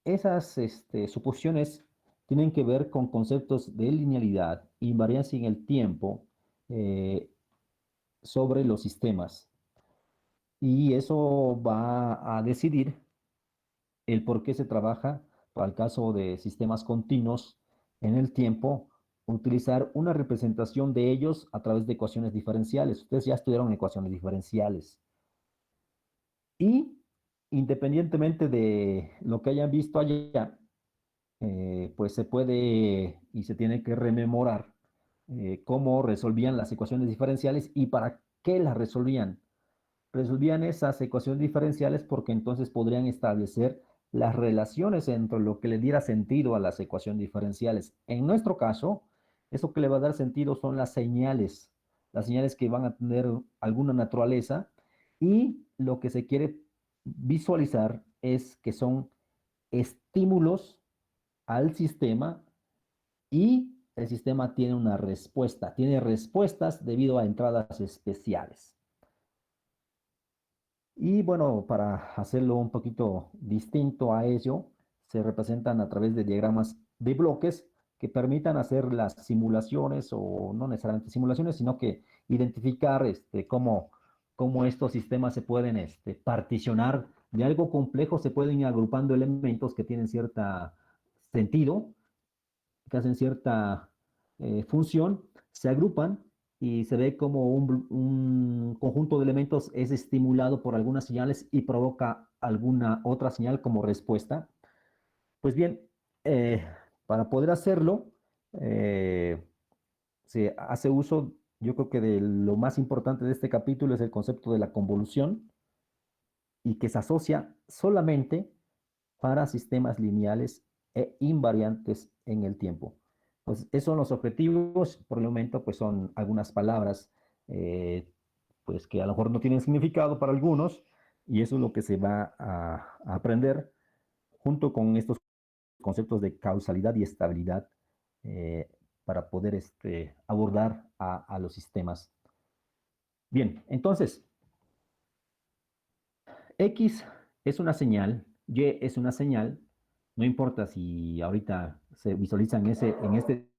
Esas suposiciones tienen que ver con conceptos de linealidad, invariancia en el tiempo, eh, sobre los sistemas. Y eso va a decidir el por qué se trabaja, para el caso de sistemas continuos en el tiempo, utilizar una representación de ellos a través de ecuaciones diferenciales. Ustedes ya estudiaron ecuaciones diferenciales. Y independientemente de lo que hayan visto allá, pues se puede y se tiene que rememorar cómo resolvían las ecuaciones diferenciales y para qué las resolvían. Resolvían esas ecuaciones diferenciales porque entonces podrían establecer las relaciones entre lo que le diera sentido a las ecuaciones diferenciales. En nuestro caso, eso que le va a dar sentido son las señales que van a tener alguna naturaleza, y lo que se quiere visualizar es que son estímulos al sistema, y el sistema tiene una respuesta, tiene respuestas debido a entradas especiales. Y bueno, para hacerlo un poquito distinto a ello, se representan a través de diagramas de bloques que permitan hacer las simulaciones, o no necesariamente simulaciones, sino que identificar cómo estos sistemas se pueden particionar de algo complejo, se pueden ir agrupando elementos que tienen cierto sentido, que hacen cierta función, se agrupan y se ve como un conjunto de elementos es estimulado por algunas señales y provoca alguna otra señal como respuesta. Pues bien, eh, para poder hacerlo, eh, se hace uso, yo creo que de lo más importante de este capítulo es el concepto de la convolución, y que se asocia solamente para sistemas lineales e invariantes en el tiempo. Pues esos son los objetivos. Por el momento, pues son algunas palabras, eh, pues que a lo mejor no tienen significado para algunos, y eso es lo que se va a aprender junto con estos conceptos de causalidad y estabilidad, eh, para poder abordar a los sistemas. Bien, entonces, X es una señal, Y es una señal, no importa si ahorita se visualizan en este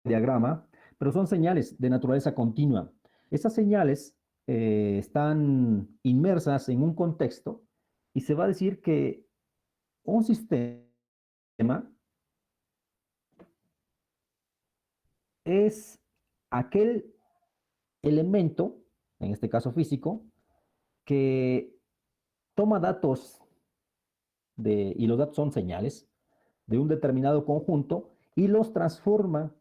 diagrama, pero son señales de naturaleza continua. Esas señales están inmersas en un contexto, y se va a decir que un sistema es aquel elemento, en este caso físico, que toma datos y los datos son señales de un determinado conjunto, y los transforma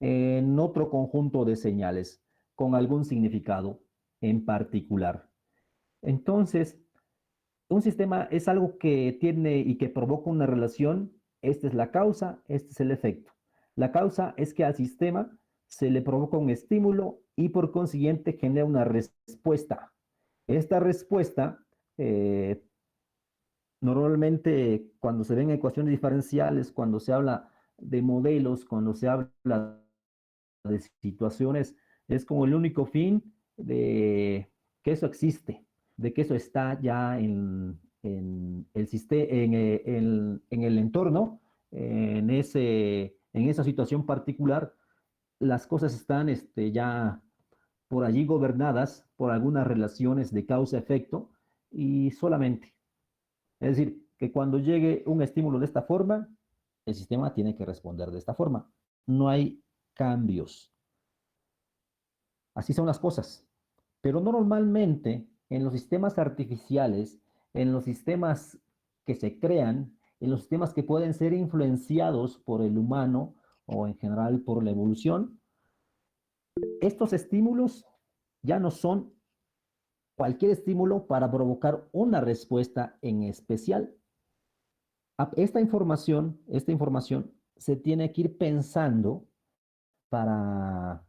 en otro conjunto de señales con algún significado en particular. Entonces, un sistema es algo que tiene y que provoca una relación. Esta es la causa, este es el efecto. La causa es que al sistema se le provoca un estímulo y por consiguiente genera una respuesta. Esta respuesta, normalmente cuando se ven ecuaciones diferenciales, cuando se habla de modelos, cuando se habla de situaciones, es como el único fin de que eso existe, de que eso está ya en el sistema, en el entorno, en esa situación particular, las cosas están ya por allí gobernadas por algunas relaciones de causa-efecto y solamente. Es decir, que cuando llegue un estímulo de esta forma, el sistema tiene que responder de esta forma. No hay cambios. Así son las cosas. Pero normalmente en los sistemas artificiales, en los sistemas que se crean, en los sistemas que pueden ser influenciados por el humano o en general por la evolución, estos estímulos ya no son cualquier estímulo para provocar una respuesta en especial. Esta información se tiene que ir pensando para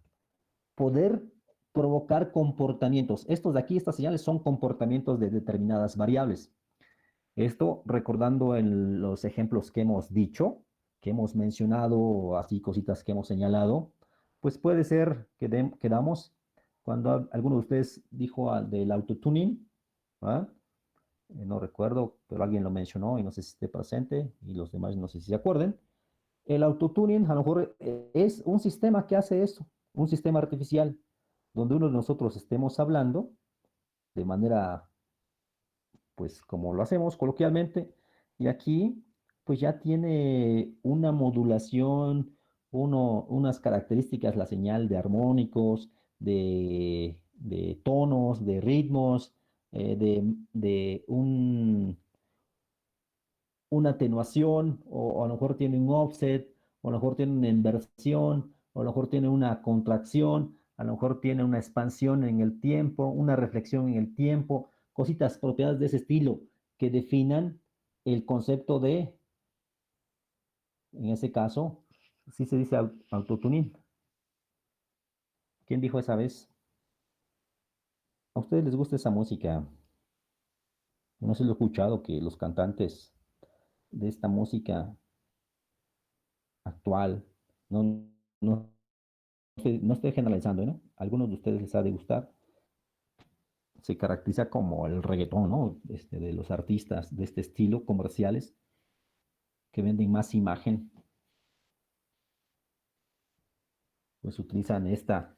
poder provocar comportamientos. Estos de aquí, estas señales son comportamientos de determinadas variables. Esto recordando en los ejemplos que hemos dicho, que hemos mencionado, así cositas que hemos señalado, pues puede ser que damos, cuando alguno de ustedes dijo del autotuning, ¿ah? No recuerdo, pero alguien lo mencionó y no sé si esté presente y los demás no sé si se acuerden. El autotuning a lo mejor es un sistema que hace eso, un sistema artificial, donde uno de nosotros estemos hablando de manera, pues como lo hacemos coloquialmente, y aquí pues ya tiene una modulación, unas características, la señal de armónicos, de tonos, de ritmos, de una atenuación, o a lo mejor tiene un offset, o a lo mejor tiene una inversión, o a lo mejor tiene una contracción, a lo mejor tiene una expansión en el tiempo, una reflexión en el tiempo, cositas propiedades de ese estilo que definan el concepto de, en ese caso, sí se dice autotuning. ¿Quién dijo esa vez? ¿A ustedes les gusta esa música? No se lo he escuchado que los cantantes de esta música actual, no, no no estoy generalizando, ¿no? Algunos de ustedes les ha de gustar. Se caracteriza como el reggaetón, ¿no? De los artistas de este estilo, comerciales, que venden más imagen, pues utilizan esta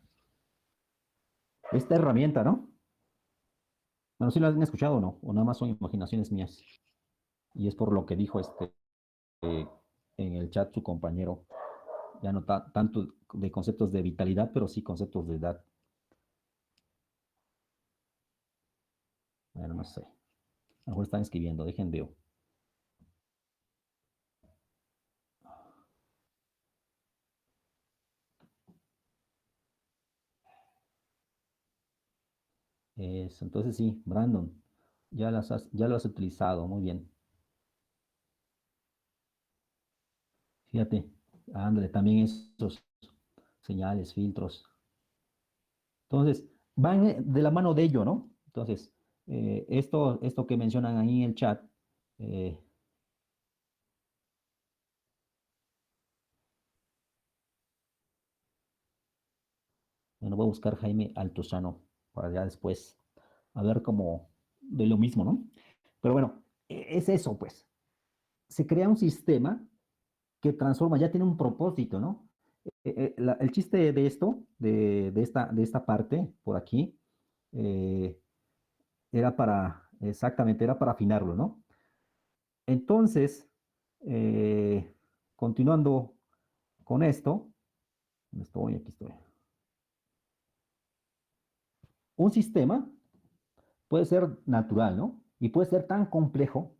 herramienta, ¿no? Bueno, si la han escuchado o no, o nada más son imaginaciones mías. Y es por lo que dijo eh, en el chat su compañero, ya no tanto de conceptos de vitalidad, pero sí conceptos de edad. Bueno, no sé. A lo mejor están escribiendo, dejen de. Entonces sí, Brandon, ya lo has utilizado, muy bien. Fíjate, ándale, también esos señales, filtros. Entonces, van de la mano de ello, ¿no? Entonces, esto que mencionan ahí en el chat, eh, bueno, voy a buscar Jaime Altozano para ya después, a ver cómo de lo mismo, ¿no? Pero bueno, es eso, pues. Se crea un sistema que transforma, ya tiene un propósito, ¿no? El chiste de esto, de esta parte, por aquí, eh, exactamente, era para afinarlo, ¿no? Entonces, eh, continuando con esto, ¿dónde estoy? Aquí estoy. Un sistema puede ser natural, ¿no? Y puede ser tan complejo,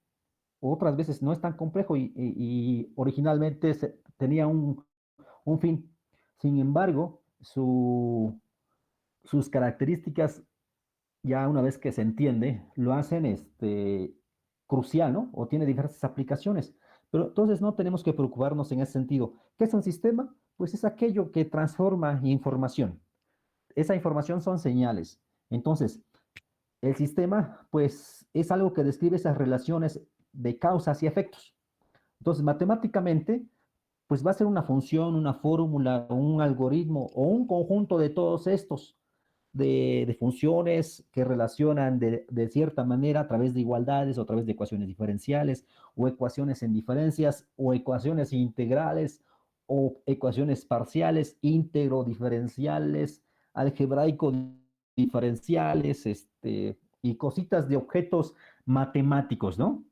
otras veces no es tan complejo y originalmente tenía un fin. Sin embargo, sus características, ya una vez que se entiende, lo hacen crucial, ¿no? O tiene diversas aplicaciones. Pero entonces no tenemos que preocuparnos en ese sentido. ¿Qué es un sistema? Pues es aquello que transforma información. esa información son señales. Entonces, el sistema, pues, es algo que describe esas relaciones de causas y efectos. Entonces, matemáticamente, pues va a ser una función, una fórmula, un algoritmo o un conjunto de todos estos, de funciones que relacionan de cierta manera a través de igualdades o a través de ecuaciones diferenciales o ecuaciones en diferencias o ecuaciones integrales o ecuaciones parciales, íntegro diferenciales, algebraico diferenciales, y cositas de objetos matemáticos, ¿no?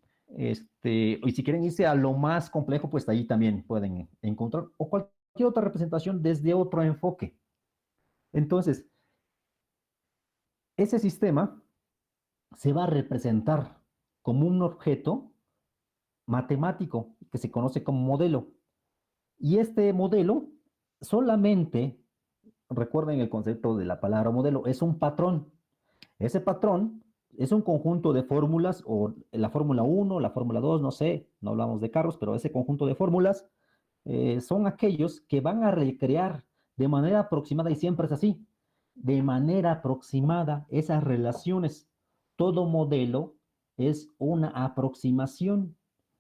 Y si quieren irse a lo más complejo, pues ahí también pueden encontrar o cualquier otra representación desde otro enfoque. Entonces, ese sistema se va a representar como un objeto matemático que se conoce como modelo. Y este modelo solamente, recuerden el concepto de la palabra modelo, es un patrón. Ese patrón es un conjunto de fórmulas, o la fórmula 1, la fórmula 2, no sé, no hablamos de carros, pero ese conjunto de fórmulas son aquellos que van a recrear de manera aproximada, y siempre es así, de manera aproximada esas relaciones. Todo modelo es una aproximación.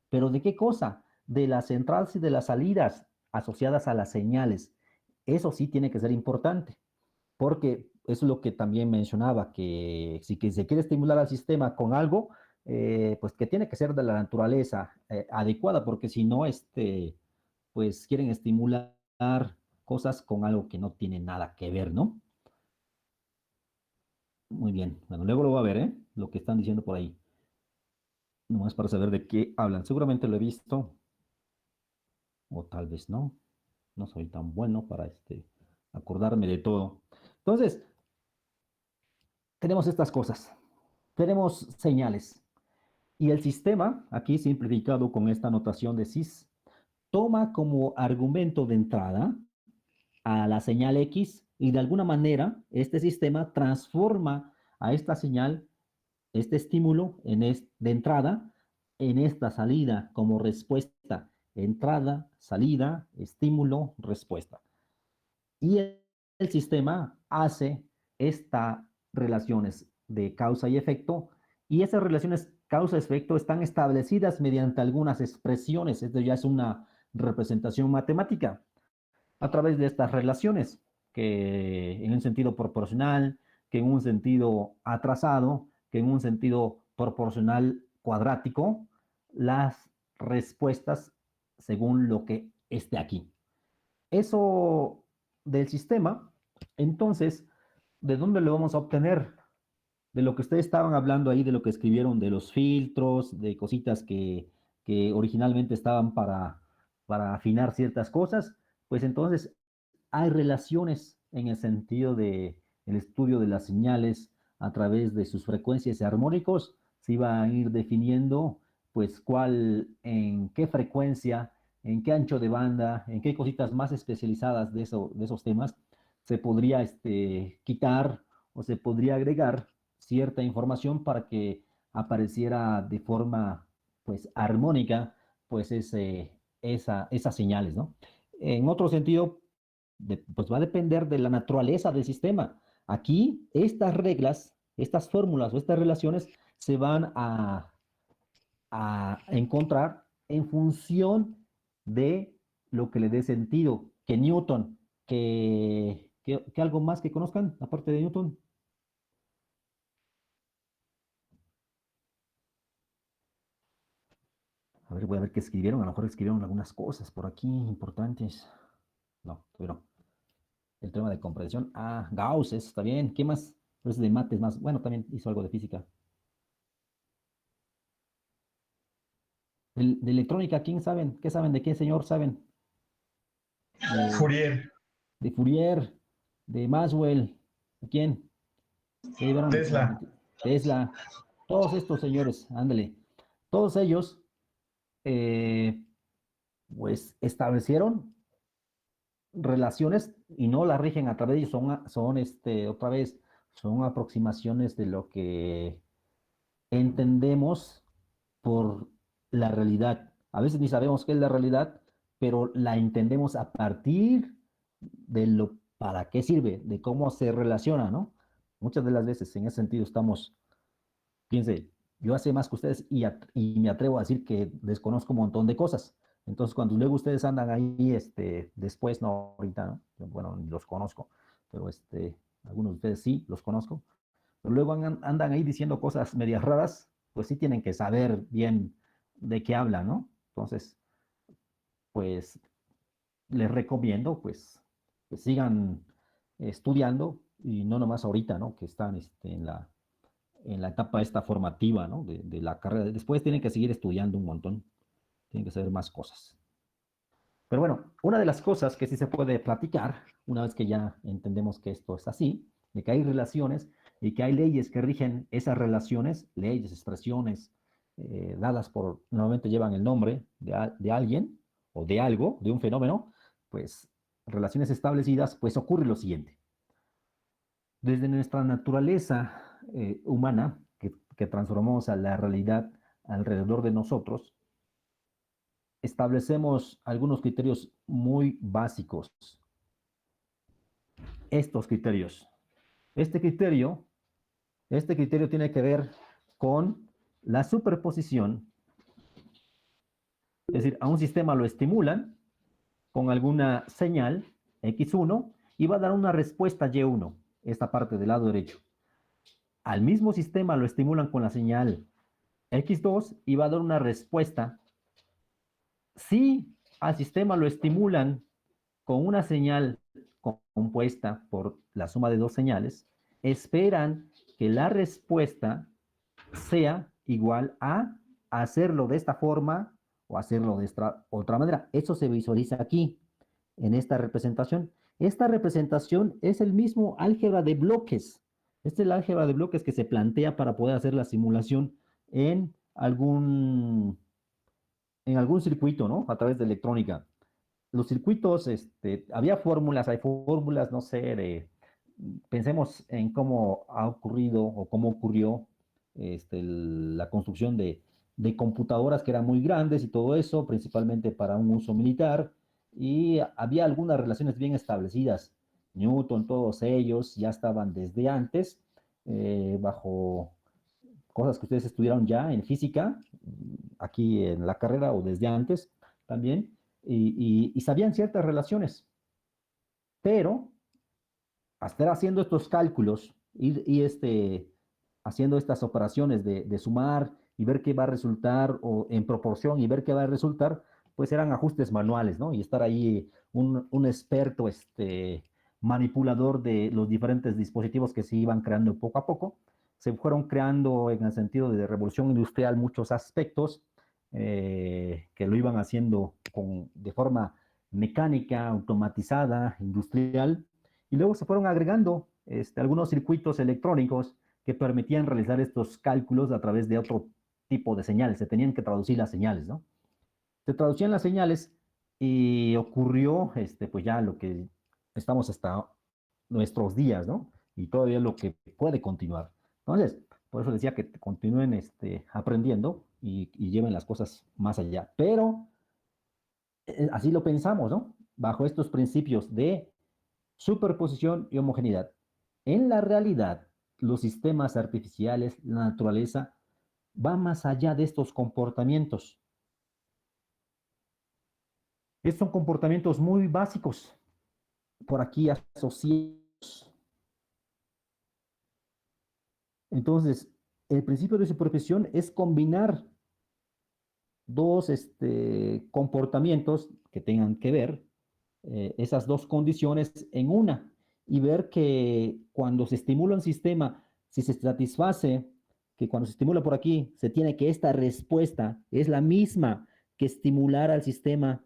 ¿Pero de qué cosa? De las entradas y de las salidas asociadas a las señales. Eso sí tiene que ser importante, porque es lo que también mencionaba, que si que se quiere estimular al sistema con algo, pues que tiene que ser de la naturaleza adecuada, porque si no, pues quieren estimular cosas con algo que no tiene nada que ver, ¿no? Muy bien. Bueno, luego lo voy a ver, ¿eh? Lo que están diciendo por ahí. Nomás para saber de qué hablan. Seguramente lo he visto, o tal vez no. No soy tan bueno para acordarme de todo. Entonces, tenemos estas cosas. Tenemos señales. Y el sistema, aquí simplificado con esta notación de cis, toma como argumento de entrada a la señal X y de alguna manera este sistema transforma a esta señal, este estímulo de entrada, en esta salida como respuesta. Entrada, salida, estímulo, respuesta. Y el sistema hace estas relaciones de causa y efecto, y esas relaciones causa-efecto están establecidas mediante algunas expresiones. Esto ya es una representación matemática a través de estas relaciones, que en un sentido proporcional, que en un sentido atrasado, que en un sentido proporcional cuadrático, las respuestas según lo que esté aquí. Eso del sistema, entonces, ¿de dónde lo vamos a obtener? De lo que ustedes estaban hablando ahí, de lo que escribieron, de los filtros, de cositas que originalmente estaban para afinar ciertas cosas, pues entonces hay relaciones en el sentido de el estudio de las señales a través de sus frecuencias y armónicos, se va a ir definiendo pues cuál, en qué frecuencia, en qué ancho de banda, en qué cositas más especializadas de esos temas se podría quitar o se podría agregar cierta información para que apareciera de forma pues armónica pues esas señales, ¿no? En otro sentido, pues va a depender de la naturaleza del sistema. Aquí, estas reglas, estas fórmulas o estas relaciones se van a encontrar en función de lo que le dé sentido, que Newton, que algo más que conozcan, aparte de Newton. A ver, voy a ver qué escribieron. A lo mejor escribieron algunas cosas por aquí importantes. No, pero el tema de comprensión. Ah, Gauss, eso está bien. ¿Qué más? Pero es de mates más. Bueno, también hizo algo de física. De electrónica, ¿quién saben? ¿Qué saben? ¿De qué señor saben? De, Fourier, de Fourier, de Maxwell. ¿De quién? Ya llevaron Tesla. Tesla. Todos estos señores, ándale. Todos ellos, eh, pues, establecieron relaciones y no las rigen a través de ellos, son otra vez, son aproximaciones de lo que entendemos por la realidad. A veces ni sabemos qué es la realidad, pero la entendemos a partir de lo para qué sirve, de cómo se relaciona, ¿no? Muchas de las veces en ese sentido estamos, fíjense, yo sé más que ustedes y me atrevo a decir que desconozco un montón de cosas. Entonces, cuando luego ustedes andan ahí, después, no, ahorita, ¿no? Bueno, ni los conozco, pero algunos de ustedes sí los conozco, pero luego andan ahí diciendo cosas medias raras, pues sí tienen que saber bien de qué hablan, ¿no? Entonces, pues les recomiendo, pues, que sigan estudiando y no nomás ahorita, ¿no? Que están en la etapa esta formativa, ¿no? De la carrera. Después tienen que seguir estudiando un montón, tienen que saber más cosas. Pero bueno, una de las cosas que sí se puede platicar, una vez que ya entendemos que esto es así, de que hay relaciones y que hay leyes que rigen esas relaciones, leyes, expresiones, dadas por, normalmente llevan el nombre de alguien o de algo, de un fenómeno, pues relaciones establecidas, pues ocurre lo siguiente. Desde nuestra naturaleza humana, que transformamos a la realidad alrededor de nosotros, establecemos algunos criterios muy básicos. Estos criterios. Este criterio, este criterio tiene que ver con la superposición, es decir, a un sistema lo estimulan con alguna señal X1 y va a dar una respuesta Y1, esta parte del lado derecho. Al mismo sistema lo estimulan con la señal X2 y va a dar una respuesta. Si al sistema lo estimulan con una señal compuesta por la suma de dos señales, esperan que la respuesta sea igual a hacerlo de esta forma o hacerlo de esta otra manera. Eso se visualiza aquí, en esta representación. Esta representación es el mismo álgebra de bloques. Este es el álgebra de bloques que se plantea para poder hacer la simulación en algún circuito, ¿no? A través de electrónica. Los circuitos, había fórmulas, hay fórmulas, no sé, pensemos en cómo ha ocurrido o cómo ocurrió la construcción de computadoras que eran muy grandes y todo eso, principalmente para un uso militar, y había algunas relaciones bien establecidas. Newton, todos ellos ya estaban desde antes, bajo cosas que ustedes estudiaron ya en física, aquí en la carrera o desde antes también, y sabían ciertas relaciones, pero estar haciendo estos cálculos haciendo estas operaciones de sumar y ver qué va a resultar o en proporción y ver qué va a resultar, pues eran ajustes manuales, ¿no? Y estar ahí un experto, manipulador de los diferentes dispositivos que se iban creando poco a poco. Se fueron creando en el sentido de revolución industrial muchos aspectos que lo iban haciendo de forma mecánica, automatizada, industrial, y luego se fueron agregando algunos circuitos electrónicos que permitían realizar estos cálculos a través de otro tipo de señales. Se tenían que traducir las señales, ¿no? Se traducían las señales y ocurrió, pues ya lo que estamos hasta nuestros días, ¿no? Y todavía lo que puede continuar. Entonces, por eso decía que continúen aprendiendo y lleven las cosas más allá. Pero así lo pensamos, ¿no? Bajo estos principios de superposición y homogeneidad. En la realidad, los sistemas artificiales, la naturaleza, va más allá de estos comportamientos. Estos son comportamientos muy básicos, por aquí asociados. Entonces, el principio de superposición es combinar dos comportamientos que tengan que ver, esas dos condiciones en una, y ver que cuando se estimula un sistema, si se satisface que cuando se estimula por aquí, se tiene que esta respuesta es la misma que estimular al sistema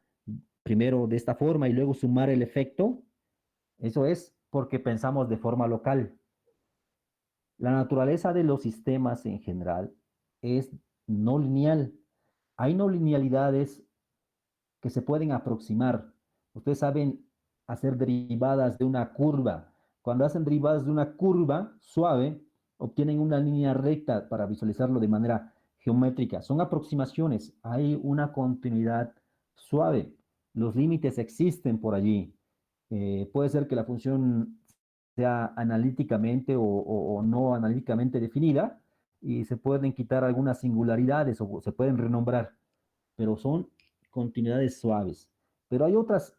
primero de esta forma y luego sumar el efecto, eso es porque pensamos de forma local. La naturaleza de los sistemas en general es no lineal. Hay no linealidades que se pueden aproximar. Ustedes saben hacer derivadas de una curva. Cuando hacen derivadas de una curva suave, obtienen una línea recta para visualizarlo de manera geométrica. Son aproximaciones. Hay una continuidad suave. Los límites existen por allí. Puede ser que la función sea analíticamente o no analíticamente definida y se pueden quitar algunas singularidades o se pueden renombrar, pero son continuidades suaves. Pero hay otras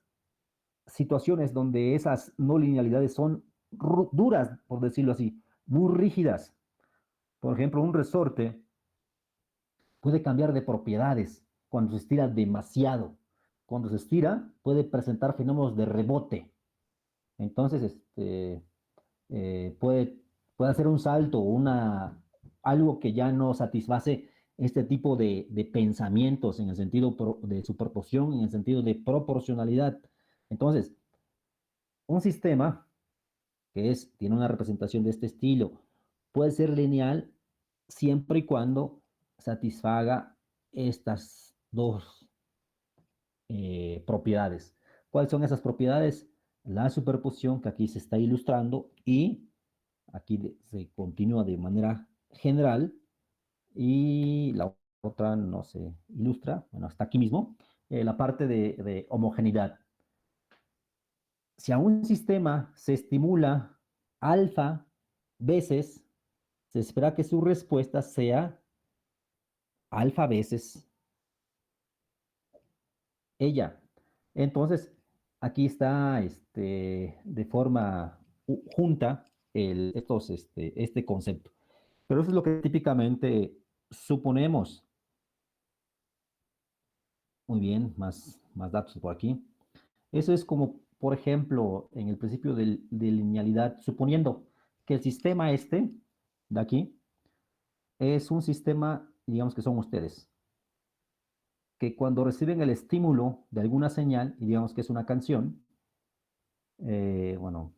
situaciones donde esas no linealidades son duras, por decirlo así, muy rígidas. Por ejemplo, un resorte puede cambiar de propiedades cuando se estira demasiado. Cuando se estira, puede presentar fenómenos de rebote. Entonces, puede, puede hacer un salto, algo que ya no satisface este tipo de pensamientos en el sentido de su proporción, en el sentido de proporcionalidad. Entonces, un sistema tiene una representación de este estilo, puede ser lineal siempre y cuando satisfaga estas dos propiedades. ¿Cuáles son esas propiedades? La superposición que aquí se está ilustrando y aquí se continúa de manera general y la otra no se ilustra, bueno, está aquí mismo, la parte de homogeneidad. Si a un sistema se estimula alfa veces, se espera que su respuesta sea alfa veces ella. Entonces, aquí está de forma junta este concepto. Pero eso es lo que típicamente suponemos. Muy bien, más datos por aquí. Eso es como, por ejemplo, en el principio de linealidad, suponiendo que el sistema de aquí, es un sistema, digamos que son ustedes, que cuando reciben el estímulo de alguna señal, y digamos que es una canción, bueno,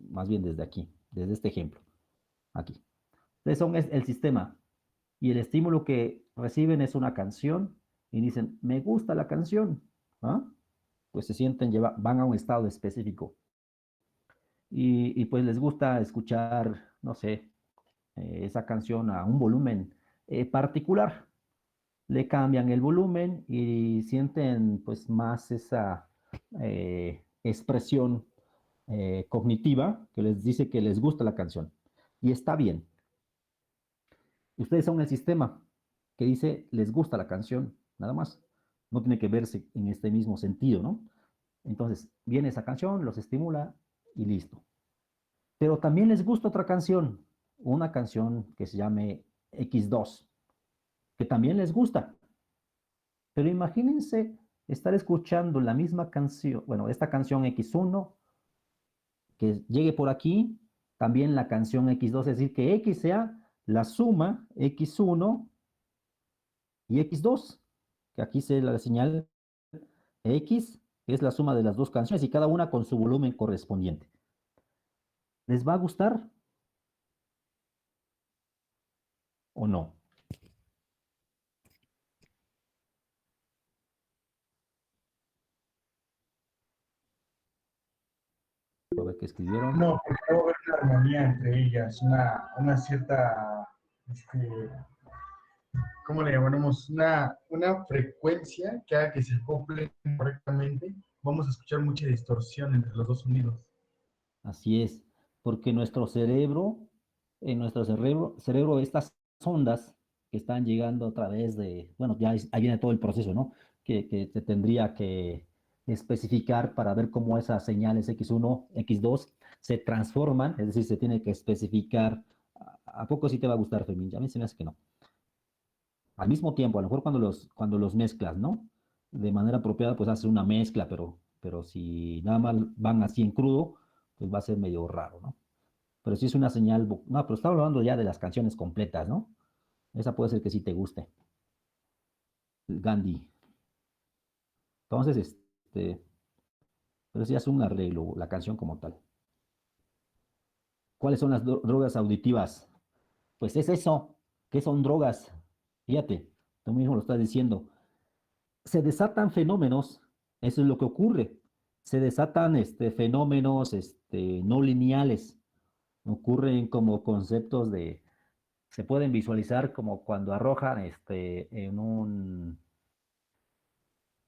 más bien desde aquí, desde este ejemplo, aquí. Entonces son el sistema y el estímulo que reciben es una canción y dicen, me gusta la canción, ¿ah? Pues se sienten, van a un estado específico y pues les gusta escuchar, no sé, esa canción a un volumen particular. Le cambian el volumen y sienten pues más esa expresión cognitiva que les dice que les gusta la canción. Y está bien. Ustedes son el sistema que dice les gusta la canción, nada más. No tiene que verse en este mismo sentido, ¿no? Entonces, viene esa canción, los estimula y listo. Pero también les gusta otra canción, una canción que se llame X2, que también les gusta. Pero imagínense estar escuchando la misma canción, bueno, esta canción X1, que llegue por aquí, también la canción X2, es decir, que X sea la suma X1 y X2, que aquí se la señal X, que es la suma de las dos canciones y cada una con su volumen correspondiente. ¿Les va a gustar o no? A ver qué escribieron. No, porque debe haber una armonía entre ellas, una cierta, ¿cómo le llamamos? Una frecuencia que haga que se acoplen correctamente. Vamos a escuchar mucha distorsión entre los dos sonidos. Así es, porque en nuestro cerebro, estas ondas que están llegando a través de, bueno, ahí viene todo el proceso, ¿no? Que se tendría que especificar para ver cómo esas señales X1, X2 se transforman, es decir, se tiene que especificar. ¿A poco sí te va a gustar, Fermín? A mí se me hace que no. Al mismo tiempo, a lo mejor cuando los mezclas, ¿no? De manera apropiada, pues haces una mezcla, pero si nada más van así en crudo, pues va a ser medio raro, ¿no? Pero sí es una señal, no, pero estaba hablando ya de las canciones completas, ¿no? Esa puede ser que sí te guste, Gandhi. Entonces, pero sí hace un arreglo, la canción como tal. ¿Cuáles son las drogas auditivas? Pues es eso, ¿qué son drogas? Fíjate, tú mismo lo estás diciendo. Se desatan fenómenos, eso es lo que ocurre. Se desatan fenómenos no lineales, ocurren como conceptos se pueden visualizar como cuando arrojan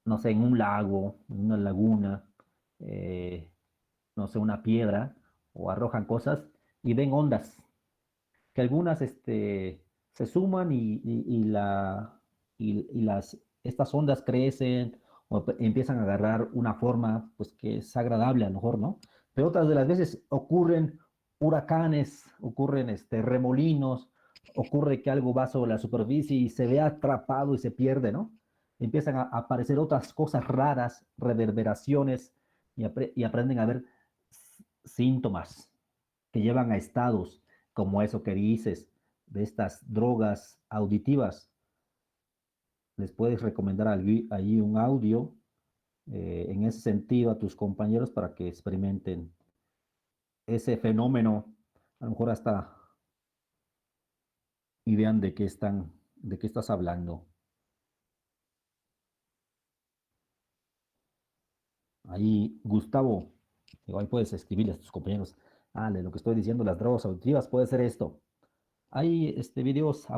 no sé, en un lago, en una laguna, eh, no sé, una piedra o arrojan cosas y ven ondas, que algunas se suman estas ondas crecen o empiezan a agarrar una forma pues que es agradable a lo mejor, ¿no? Pero otras de las veces ocurren huracanes, ocurren remolinos, ocurre que algo va sobre la superficie y se ve atrapado y se pierde, ¿no? Empiezan a aparecer otras cosas raras, reverberaciones, y aprenden a ver síntomas que llevan a estados como eso que dices, de estas drogas auditivas. Les puedes recomendar allí un audio en ese sentido a tus compañeros para que experimenten ese fenómeno, a lo mejor hasta idean de qué estás hablando. Ahí, Gustavo, igual puedes escribirle a tus compañeros, de lo que estoy diciendo, las drogas auditivas puede ser esto. Hay videos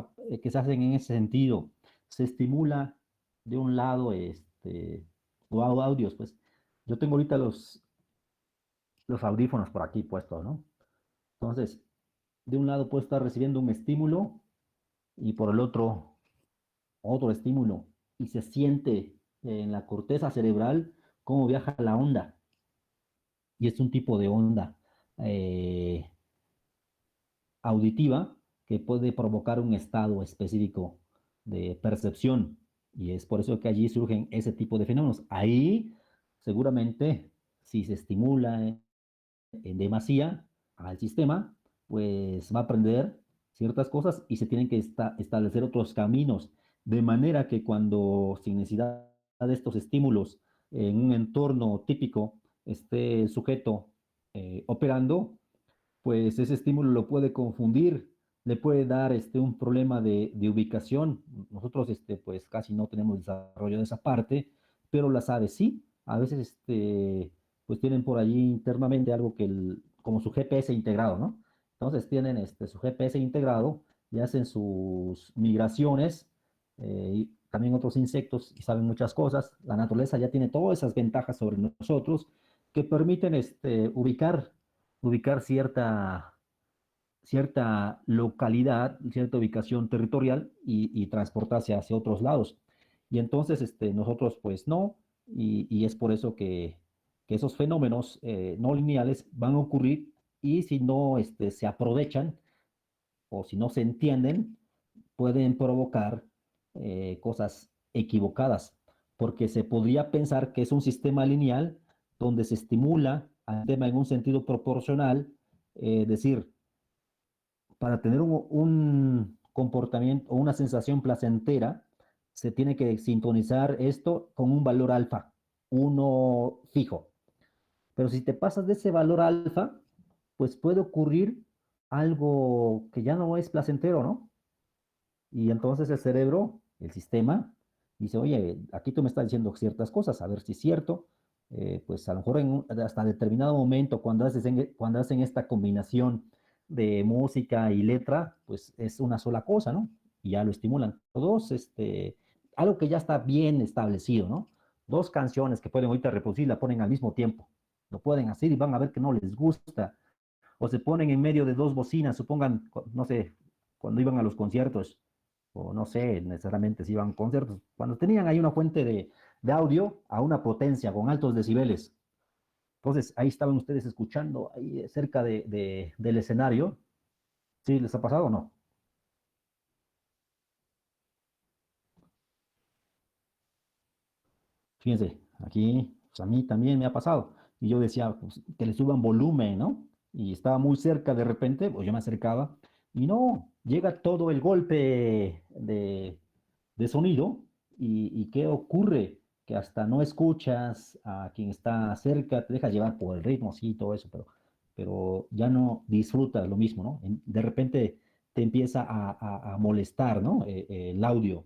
que se hacen en ese sentido. Se estimula de un lado, audios, pues. Yo tengo ahorita los audífonos por aquí puestos, ¿no? Entonces, de un lado puedo estar recibiendo un estímulo y por el otro estímulo. Y se siente en la corteza cerebral cómo viaja la onda. Y es un tipo de onda eh, auditiva que puede provocar un estado específico de percepción. Y es por eso que allí surgen ese tipo de fenómenos. Ahí, seguramente, si se estimula en demasía al sistema, pues va a aprender ciertas cosas y se tienen que establecer otros caminos. De manera que cuando, sin necesidad de estos estímulos, en un entorno típico, esté el sujeto operando, pues ese estímulo lo puede confundir, le puede dar un problema de ubicación. Nosotros pues casi no tenemos desarrollo de esa parte, pero las aves sí. A veces pues tienen por allí internamente algo como su GPS integrado, ¿no? Entonces tienen su GPS integrado y hacen sus migraciones, y también otros insectos y saben muchas cosas. La naturaleza ya tiene todas esas ventajas sobre nosotros que permiten ubicar cierta localidad, cierta ubicación territorial y transportarse hacia otros lados. Y entonces nosotros pues no, y es por eso que esos fenómenos no lineales van a ocurrir y si no se aprovechan o si no se entienden, pueden provocar cosas equivocadas, porque se podría pensar que es un sistema lineal donde se estimula al tema en un sentido proporcional, es decir, para tener un comportamiento o una sensación placentera, se tiene que sintonizar esto con un valor alfa, uno fijo. Pero si te pasas de ese valor alfa, pues puede ocurrir algo que ya no es placentero, ¿no? Y entonces el cerebro, el sistema, dice, oye, aquí tú me estás diciendo ciertas cosas, a ver si es cierto. Pues a lo mejor hasta determinado momento, cuando hacen esta combinación de música y letra, pues es una sola cosa, ¿no? Y ya lo estimulan. Todos, algo que ya está bien establecido, ¿no? Dos canciones que pueden ahorita reproducir, la ponen al mismo tiempo. Lo pueden hacer y van a ver que no les gusta. O se ponen en medio de dos bocinas, supongan, no sé, cuando iban a los conciertos, o no sé, necesariamente si iban a conciertos, cuando tenían ahí una fuente de audio a una potencia con altos decibeles. Entonces ahí estaban ustedes escuchando, ahí cerca del escenario. ¿Sí les ha pasado o no? Fíjense, aquí pues a mí también me ha pasado. Y yo decía pues, que le suban volumen, ¿no? Y estaba muy cerca de repente, pues yo me acercaba y no, llega todo el golpe de sonido y ¿qué ocurre? Que hasta no escuchas a quien está cerca, te dejas llevar por el ritmo, sí, todo eso, pero ya no disfrutas lo mismo, ¿no? De repente te empieza a molestar, ¿no? El audio.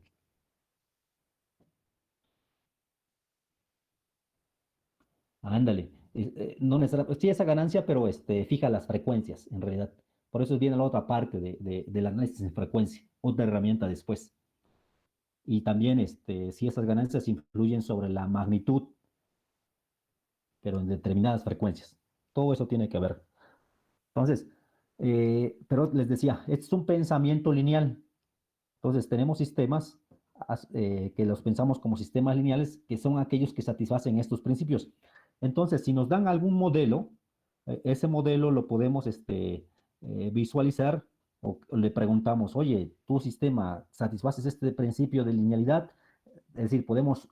Ándale. No necesariamente, sí esa ganancia, pero fija las frecuencias en realidad. Por eso viene la otra parte del análisis en frecuencia, otra herramienta después. Y también si esas ganancias influyen sobre la magnitud pero en determinadas frecuencias. Todo eso tiene que ver. Entonces, pero les decía, es un pensamiento lineal. Entonces, tenemos sistemas que los pensamos como sistemas lineales, que son aquellos que satisfacen estos principios. Entonces, si nos dan algún modelo, ese modelo lo podemos visualizar o le preguntamos, oye, ¿tu sistema satisfaces este principio de linealidad? Es decir, podemos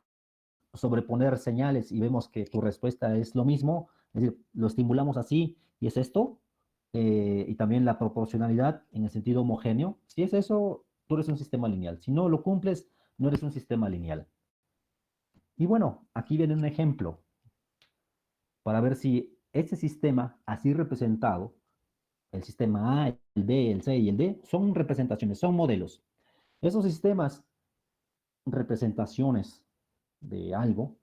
sobreponer señales y vemos que tu respuesta es lo mismo, es decir, lo estimulamos así y es esto, y también la proporcionalidad en el sentido homogéneo. Si es eso, tú eres un sistema lineal. Si no lo cumples, no eres un sistema lineal. Y bueno, aquí viene un ejemplo para ver si este sistema así representado, el sistema A, el B, el C y el D, son representaciones, son modelos. Esos sistemas, representaciones de algo,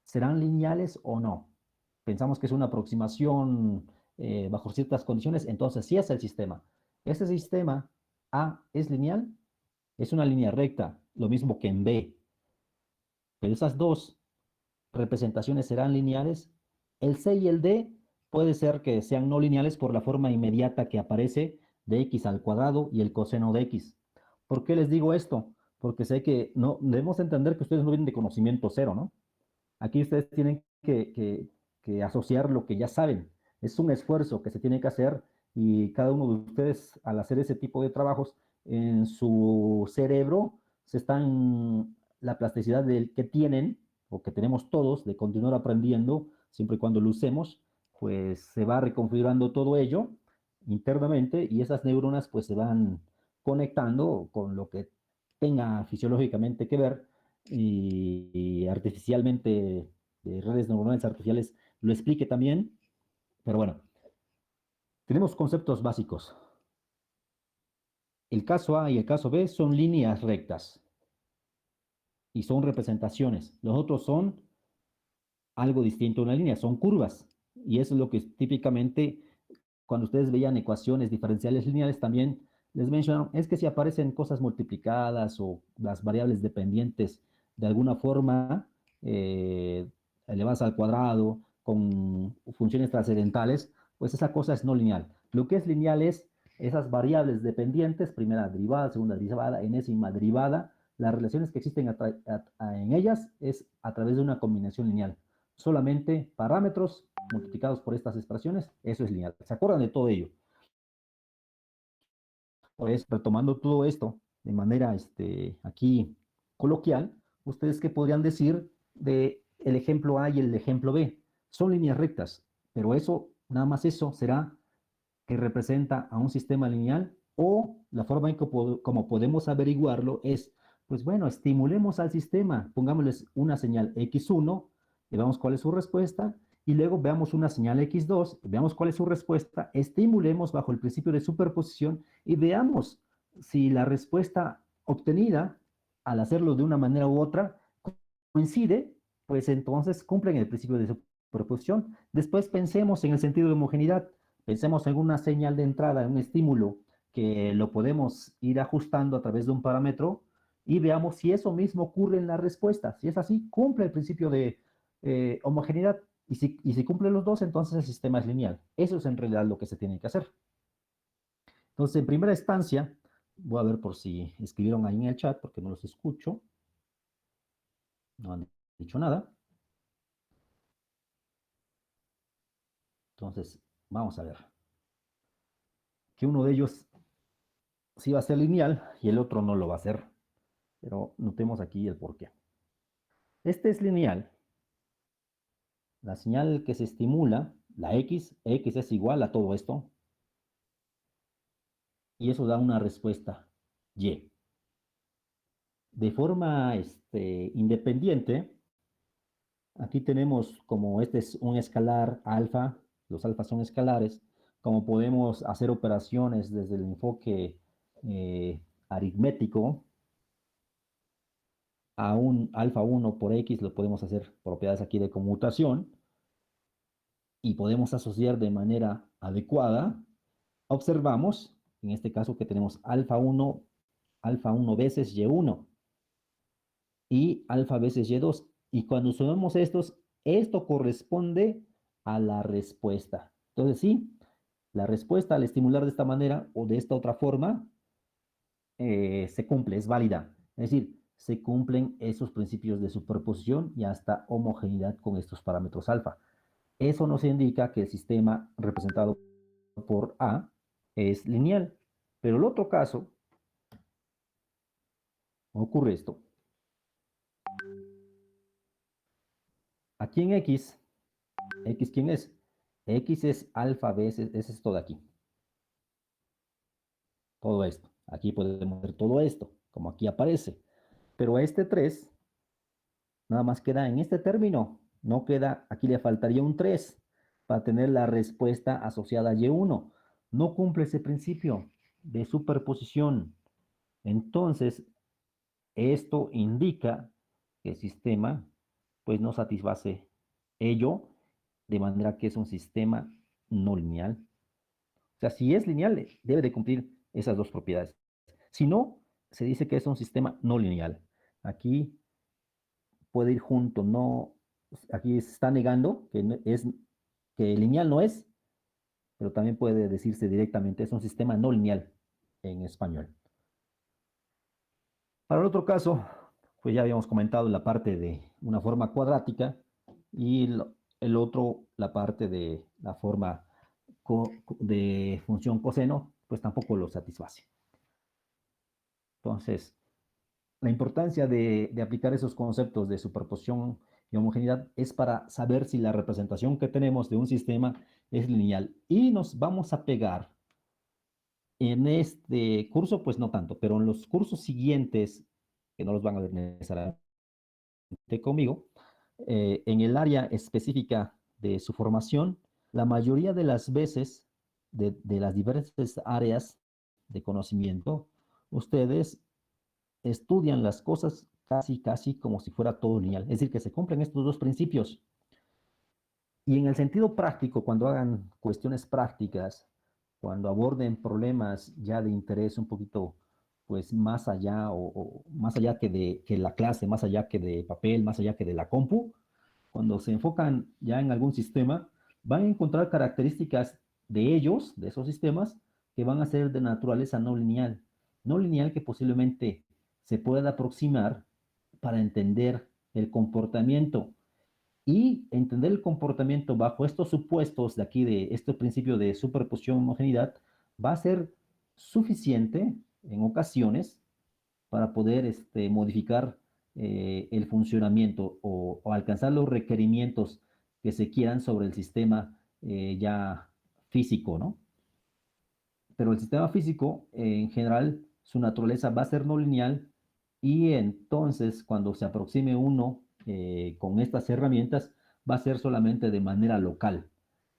¿serán lineales o no? Pensamos que es una aproximación bajo ciertas condiciones, entonces sí es el sistema. Este sistema A es lineal, es una línea recta, lo mismo que en B, pero esas dos representaciones serán lineales. El C y el D puede ser que sean no lineales por la forma inmediata que aparece de x al cuadrado y el coseno de x. ¿Por qué les digo esto? Porque sé que no debemos entender que ustedes no vienen de conocimiento cero, ¿no? Aquí ustedes tienen que asociar lo que ya saben. Es un esfuerzo que se tiene que hacer y cada uno de ustedes al hacer ese tipo de trabajos en su cerebro se están, la plasticidad del que tienen o que tenemos todos de continuar aprendiendo siempre y cuando lo usemos, pues se va reconfigurando todo ello internamente y esas neuronas pues se van conectando con lo que tenga fisiológicamente que ver y artificialmente, de redes neuronales artificiales, lo explique también. Pero bueno, tenemos conceptos básicos. El caso A y el caso B son líneas rectas y son representaciones. Los otros son algo distinto a una línea, son curvas. Y eso es lo que típicamente cuando ustedes veían ecuaciones diferenciales lineales también les mencionaron, es que si aparecen cosas multiplicadas o las variables dependientes de alguna forma elevadas al cuadrado con funciones trascendentales, pues esa cosa es no lineal. Lo que es lineal es esas variables dependientes, primera derivada, segunda derivada, enésima derivada, las relaciones que existen en ellas es a través de una combinación lineal. Solamente parámetros multiplicados por estas expresiones, eso es lineal. ¿Se acuerdan de todo ello? Pues retomando todo esto de manera aquí coloquial, ¿ustedes qué podrían decir de el ejemplo A y el ejemplo B? Son líneas rectas, pero eso, nada más eso, será que representa a un sistema lineal o la forma en que como podemos averiguarlo es, pues bueno, estimulemos al sistema, pongámosles una señal x1 y veamos cuál es su respuesta, y luego veamos una señal x2 y veamos cuál es su respuesta, estimulemos bajo el principio de superposición y veamos si la respuesta obtenida al hacerlo de una manera u otra coincide, pues entonces cumplen el principio de superposición. Después pensemos en el sentido de homogeneidad. Pensemos en una señal de entrada, en un estímulo que lo podemos ir ajustando a través de un parámetro y veamos si eso mismo ocurre en la respuesta. Si es así, cumple el principio de homogeneidad. Y si cumple los dos, entonces el sistema es lineal. Eso es en realidad lo que se tiene que hacer. Entonces, en primera instancia, voy a ver por si escribieron ahí en el chat, porque no los escucho. No han dicho nada. Entonces, vamos a ver. Que uno de ellos sí va a ser lineal y el otro no lo va a hacer. Pero notemos aquí el porqué. Este es lineal. La señal que se estimula, la X es igual a todo esto. Y eso da una respuesta Y. De forma independiente, aquí tenemos como este es un escalar alfa, los alfas son escalares, como podemos hacer operaciones desde el enfoque aritmético, a un alfa 1 por X lo podemos hacer propiedades aquí de conmutación y podemos asociar de manera adecuada. Observamos, en este caso, que tenemos alfa 1 veces Y1 y alfa veces Y2. Y cuando sumamos estos, esto corresponde a la respuesta. Entonces, sí, la respuesta al estimular de esta manera o de esta otra forma se cumple, es válida. Es decir, se cumplen esos principios de superposición y hasta homogeneidad con estos parámetros alfa. Eso nos indica que el sistema representado por A es lineal. Pero el otro caso, ocurre esto. Aquí en X, ¿X quién es? X es alfa veces, es esto de aquí. Todo esto. Aquí podemos ver todo esto, como aquí aparece. Pero a este 3 nada más queda en este término. No queda, aquí le faltaría un 3 para tener la respuesta asociada a Y1. No cumple ese principio de superposición. Entonces, esto indica que el sistema pues no satisface ello, de manera que es un sistema no lineal. O sea, si es lineal, debe de cumplir esas dos propiedades. Si no, se dice que es un sistema no lineal. Aquí puede ir junto, no, aquí se está negando que es que lineal no es, pero también puede decirse directamente es un sistema no lineal en español. Para el otro caso, pues ya habíamos comentado la parte de una forma cuadrática y el otro, la parte de la forma de función coseno, pues tampoco lo satisface. Entonces, la importancia de aplicar esos conceptos de superposición y homogeneidad es para saber si la representación que tenemos de un sistema es lineal. Y nos vamos a pegar en este curso, pues no tanto, pero en los cursos siguientes, que no los van a ver necesariamente conmigo, en el área específica de su formación, la mayoría de las veces de las diversas áreas de conocimiento, ustedes estudian las cosas casi como si fuera todo lineal. Es decir, que se cumplen estos dos principios. Y en el sentido práctico, cuando hagan cuestiones prácticas, cuando aborden problemas ya de interés un poquito pues más allá o más allá que la clase, más allá que de papel, más allá que de la compu, cuando se enfocan ya en algún sistema, van a encontrar características de ellos, de esos sistemas, que van a ser de naturaleza no lineal. No lineal que posiblemente se pueda aproximar para entender el comportamiento y entender el comportamiento bajo estos supuestos de aquí, de este principio de superposición homogeneidad, va a ser suficiente en ocasiones para poder modificar el funcionamiento o alcanzar los requerimientos que se quieran sobre el sistema ya físico, ¿no? Pero el sistema físico, en general, su naturaleza va a ser no lineal y entonces cuando se aproxime uno con estas herramientas, va a ser solamente de manera local.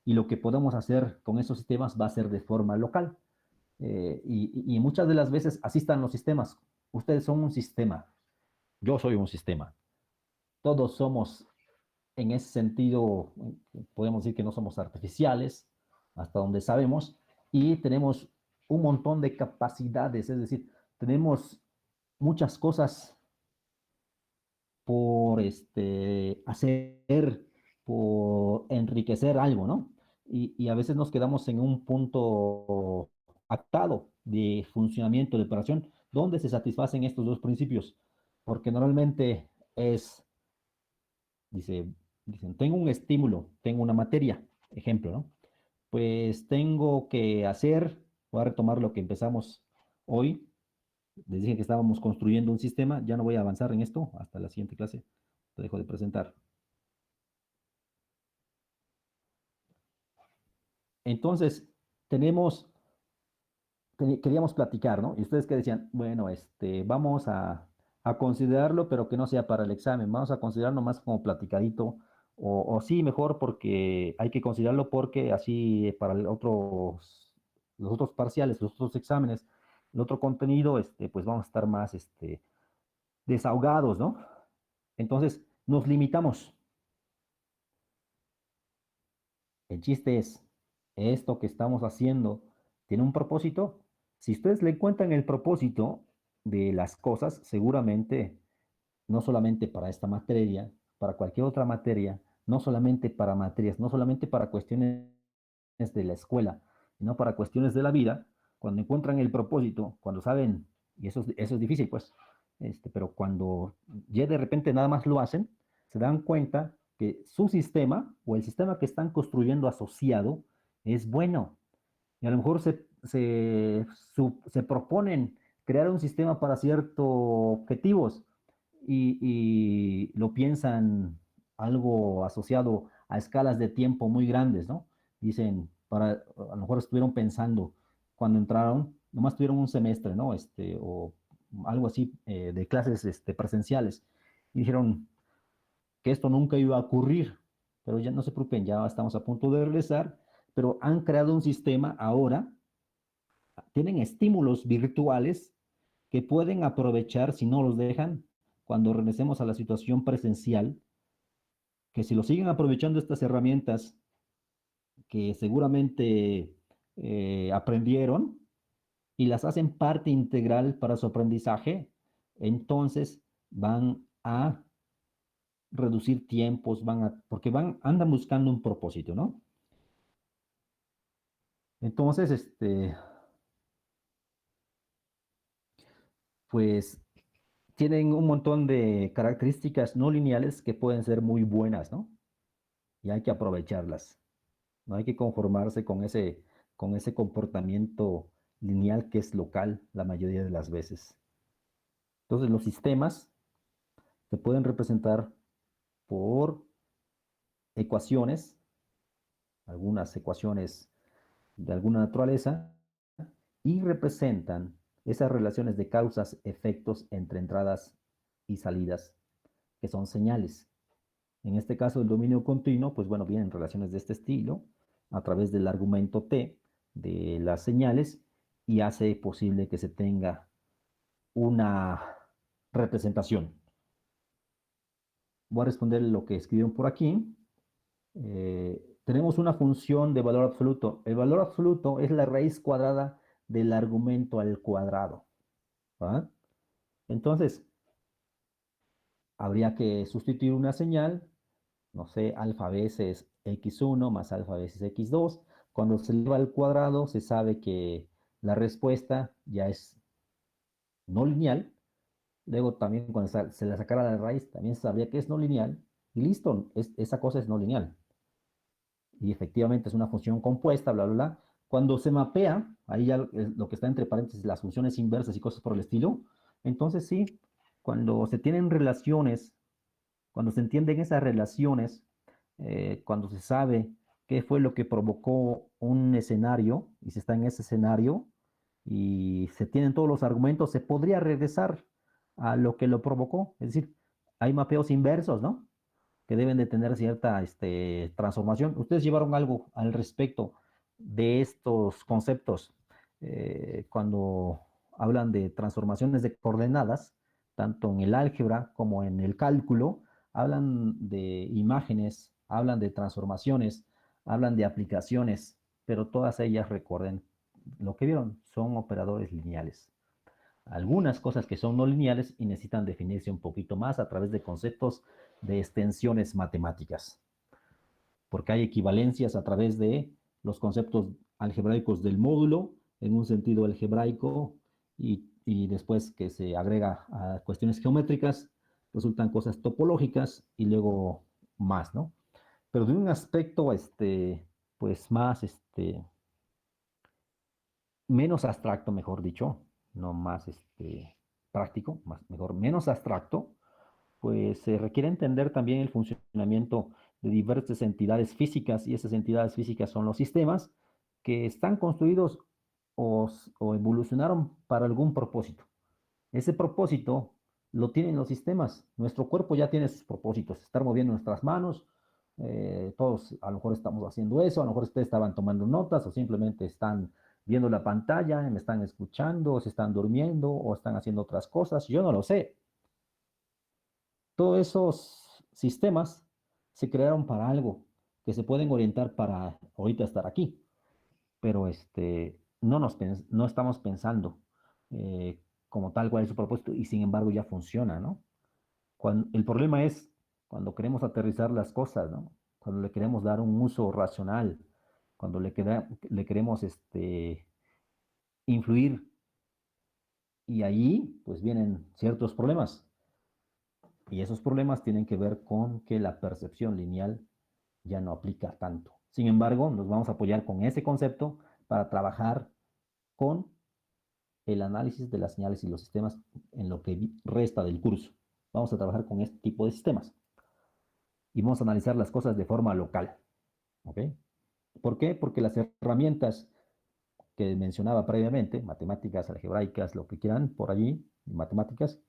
Y lo que podemos hacer con esos sistemas va a ser de forma local. Y muchas de las veces así están los sistemas. Ustedes son un sistema, yo soy un sistema. Todos somos, en ese sentido, podemos decir que no somos artificiales, hasta donde sabemos, y tenemos un montón de capacidades, es decir, tenemos muchas cosas por hacer, por enriquecer algo, ¿no? Y a veces nos quedamos en un punto actado de funcionamiento, de operación, donde se satisfacen estos dos principios, porque normalmente es, dicen, tengo un estímulo, tengo una materia, ejemplo, ¿no? Pues tengo que hacer, voy a retomar lo que empezamos hoy, les dije que estábamos construyendo un sistema, ya no voy a avanzar en esto hasta la siguiente clase, te dejo de presentar. Entonces, tenemos, queríamos platicar, ¿no? Y ustedes que decían, bueno, vamos a considerarlo, pero que no sea para el examen, vamos a considerarlo más como platicadito, o sí, mejor porque hay que considerarlo porque así para los otros parciales, los otros exámenes, el otro contenido, pues vamos a estar más, desahogados, ¿no? Entonces, nos limitamos. El chiste es, esto que estamos haciendo tiene un propósito. Si ustedes le encuentran el propósito de las cosas, seguramente, no solamente para esta materia, para cualquier otra materia, no solamente para materias, no solamente para cuestiones de la escuela, sino para cuestiones de la vida, cuando encuentran el propósito, cuando saben, y eso es difícil, pues, pero cuando ya de repente nada más lo hacen, se dan cuenta que su sistema o el sistema que están construyendo asociado es bueno. Y a lo mejor se proponen crear un sistema para ciertos objetivos y lo piensan algo asociado a escalas de tiempo muy grandes, ¿no? Dicen, a lo mejor estuvieron pensando cuando entraron, nomás tuvieron un semestre, ¿no? O algo así de clases presenciales. Y dijeron que esto nunca iba a ocurrir, pero ya no se preocupen, ya estamos a punto de regresar, pero han creado un sistema ahora, tienen estímulos virtuales que pueden aprovechar si no los dejan cuando regresemos a la situación presencial, que si lo siguen aprovechando estas herramientas que seguramente aprendieron y las hacen parte integral para su aprendizaje, entonces van a reducir tiempos, porque andan buscando un propósito, ¿no? Entonces, pues tienen un montón de características no lineales que pueden ser muy buenas, ¿no? Y hay que aprovecharlas. No hay que conformarse con ese comportamiento lineal que es local la mayoría de las veces. Entonces, los sistemas se pueden representar por ecuaciones, algunas ecuaciones de alguna naturaleza, y representan esas relaciones de causas, efectos entre entradas y salidas, que son señales. En este caso, el dominio continuo, pues bueno, vienen relaciones de este estilo a través del argumento T de las señales y hace posible que se tenga una representación. Voy a responder lo que escribieron por aquí. Tenemos una función de valor absoluto. El valor absoluto es la raíz cuadrada del argumento al cuadrado. ¿Va? Entonces, habría que sustituir una señal, no sé, alfa veces x1 más alfa veces x2. Cuando se eleva al cuadrado, se sabe que la respuesta ya es no lineal. Luego también cuando se le sacara la raíz, también se sabría que es no lineal. Y listo, esa cosa es no lineal. Y efectivamente es una función compuesta, bla, bla, bla. Cuando se mapea, ahí ya lo que está entre paréntesis, las funciones inversas y cosas por el estilo, entonces sí, cuando se tienen relaciones, cuando se entienden esas relaciones, cuando se sabe qué fue lo que provocó un escenario y se está en ese escenario y se tienen todos los argumentos, se podría regresar a lo que lo provocó. Es decir, hay mapeos inversos, ¿no? Que deben de tener cierta transformación. ¿Ustedes llevaron algo al respecto de estos conceptos cuando hablan de transformaciones de coordenadas, tanto en el álgebra como en el cálculo? Hablan de imágenes, hablan de transformaciones, hablan de aplicaciones, pero todas ellas, recuerden, lo que vieron son operadores lineales. Algunas cosas que son no lineales y necesitan definirse un poquito más a través de conceptos de extensiones matemáticas, porque hay equivalencias a través de los conceptos algebraicos del módulo, en un sentido algebraico, y después que se agrega a cuestiones geométricas, resultan cosas topológicas y luego más, ¿no? Pero de un aspecto, pues más, menos abstracto, mejor dicho, no más, práctico, mejor, menos abstracto, pues se requiere entender también el funcionamiento de diversas entidades físicas y esas entidades físicas son los sistemas que están construidos o evolucionaron para algún propósito. Ese propósito lo tienen los sistemas. Nuestro cuerpo ya tiene sus propósitos, estar moviendo nuestras manos. Todos a lo mejor estamos haciendo eso, a lo mejor ustedes estaban tomando notas o simplemente están viendo la pantalla, me están escuchando, o se están durmiendo o están haciendo otras cosas. Yo no lo sé. Todos esos sistemas se crearon para algo, que se pueden orientar para ahorita estar aquí, pero no estamos pensando como tal cuál es su propósito y sin embargo ya funciona, ¿no? El problema es cuando queremos aterrizar las cosas, ¿no? Cuando le queremos dar un uso racional, cuando le queremos influir. Y ahí pues vienen ciertos problemas. Y esos problemas tienen que ver con que la percepción lineal ya no aplica tanto. Sin embargo, nos vamos a apoyar con ese concepto para trabajar con el análisis de las señales y los sistemas en lo que resta del curso. Vamos a trabajar con este tipo de sistemas y vamos a analizar las cosas de forma local. ¿Ok? ¿Por qué? Porque las herramientas que mencionaba previamente, matemáticas, algebraicas, lo que quieran por allí, matemáticas,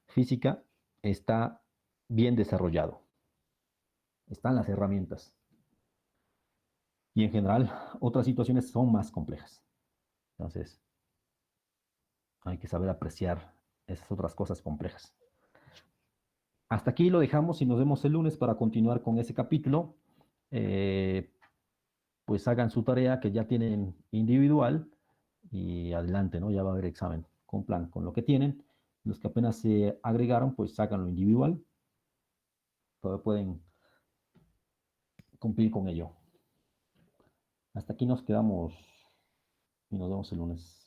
física, está bien desarrollado. Están las herramientas. Y en general, otras situaciones son más complejas. Entonces, hay que saber apreciar esas otras cosas complejas. Hasta aquí lo dejamos y nos vemos el lunes para continuar con ese capítulo. Eh, pues hagan su tarea que ya tienen individual y adelante, ¿no? Ya va a haber examen. Cumplan con lo que tienen. Los que apenas se agregaron, pues háganlo individual. Todavía pueden cumplir con ello. Hasta aquí nos quedamos y nos vemos el lunes.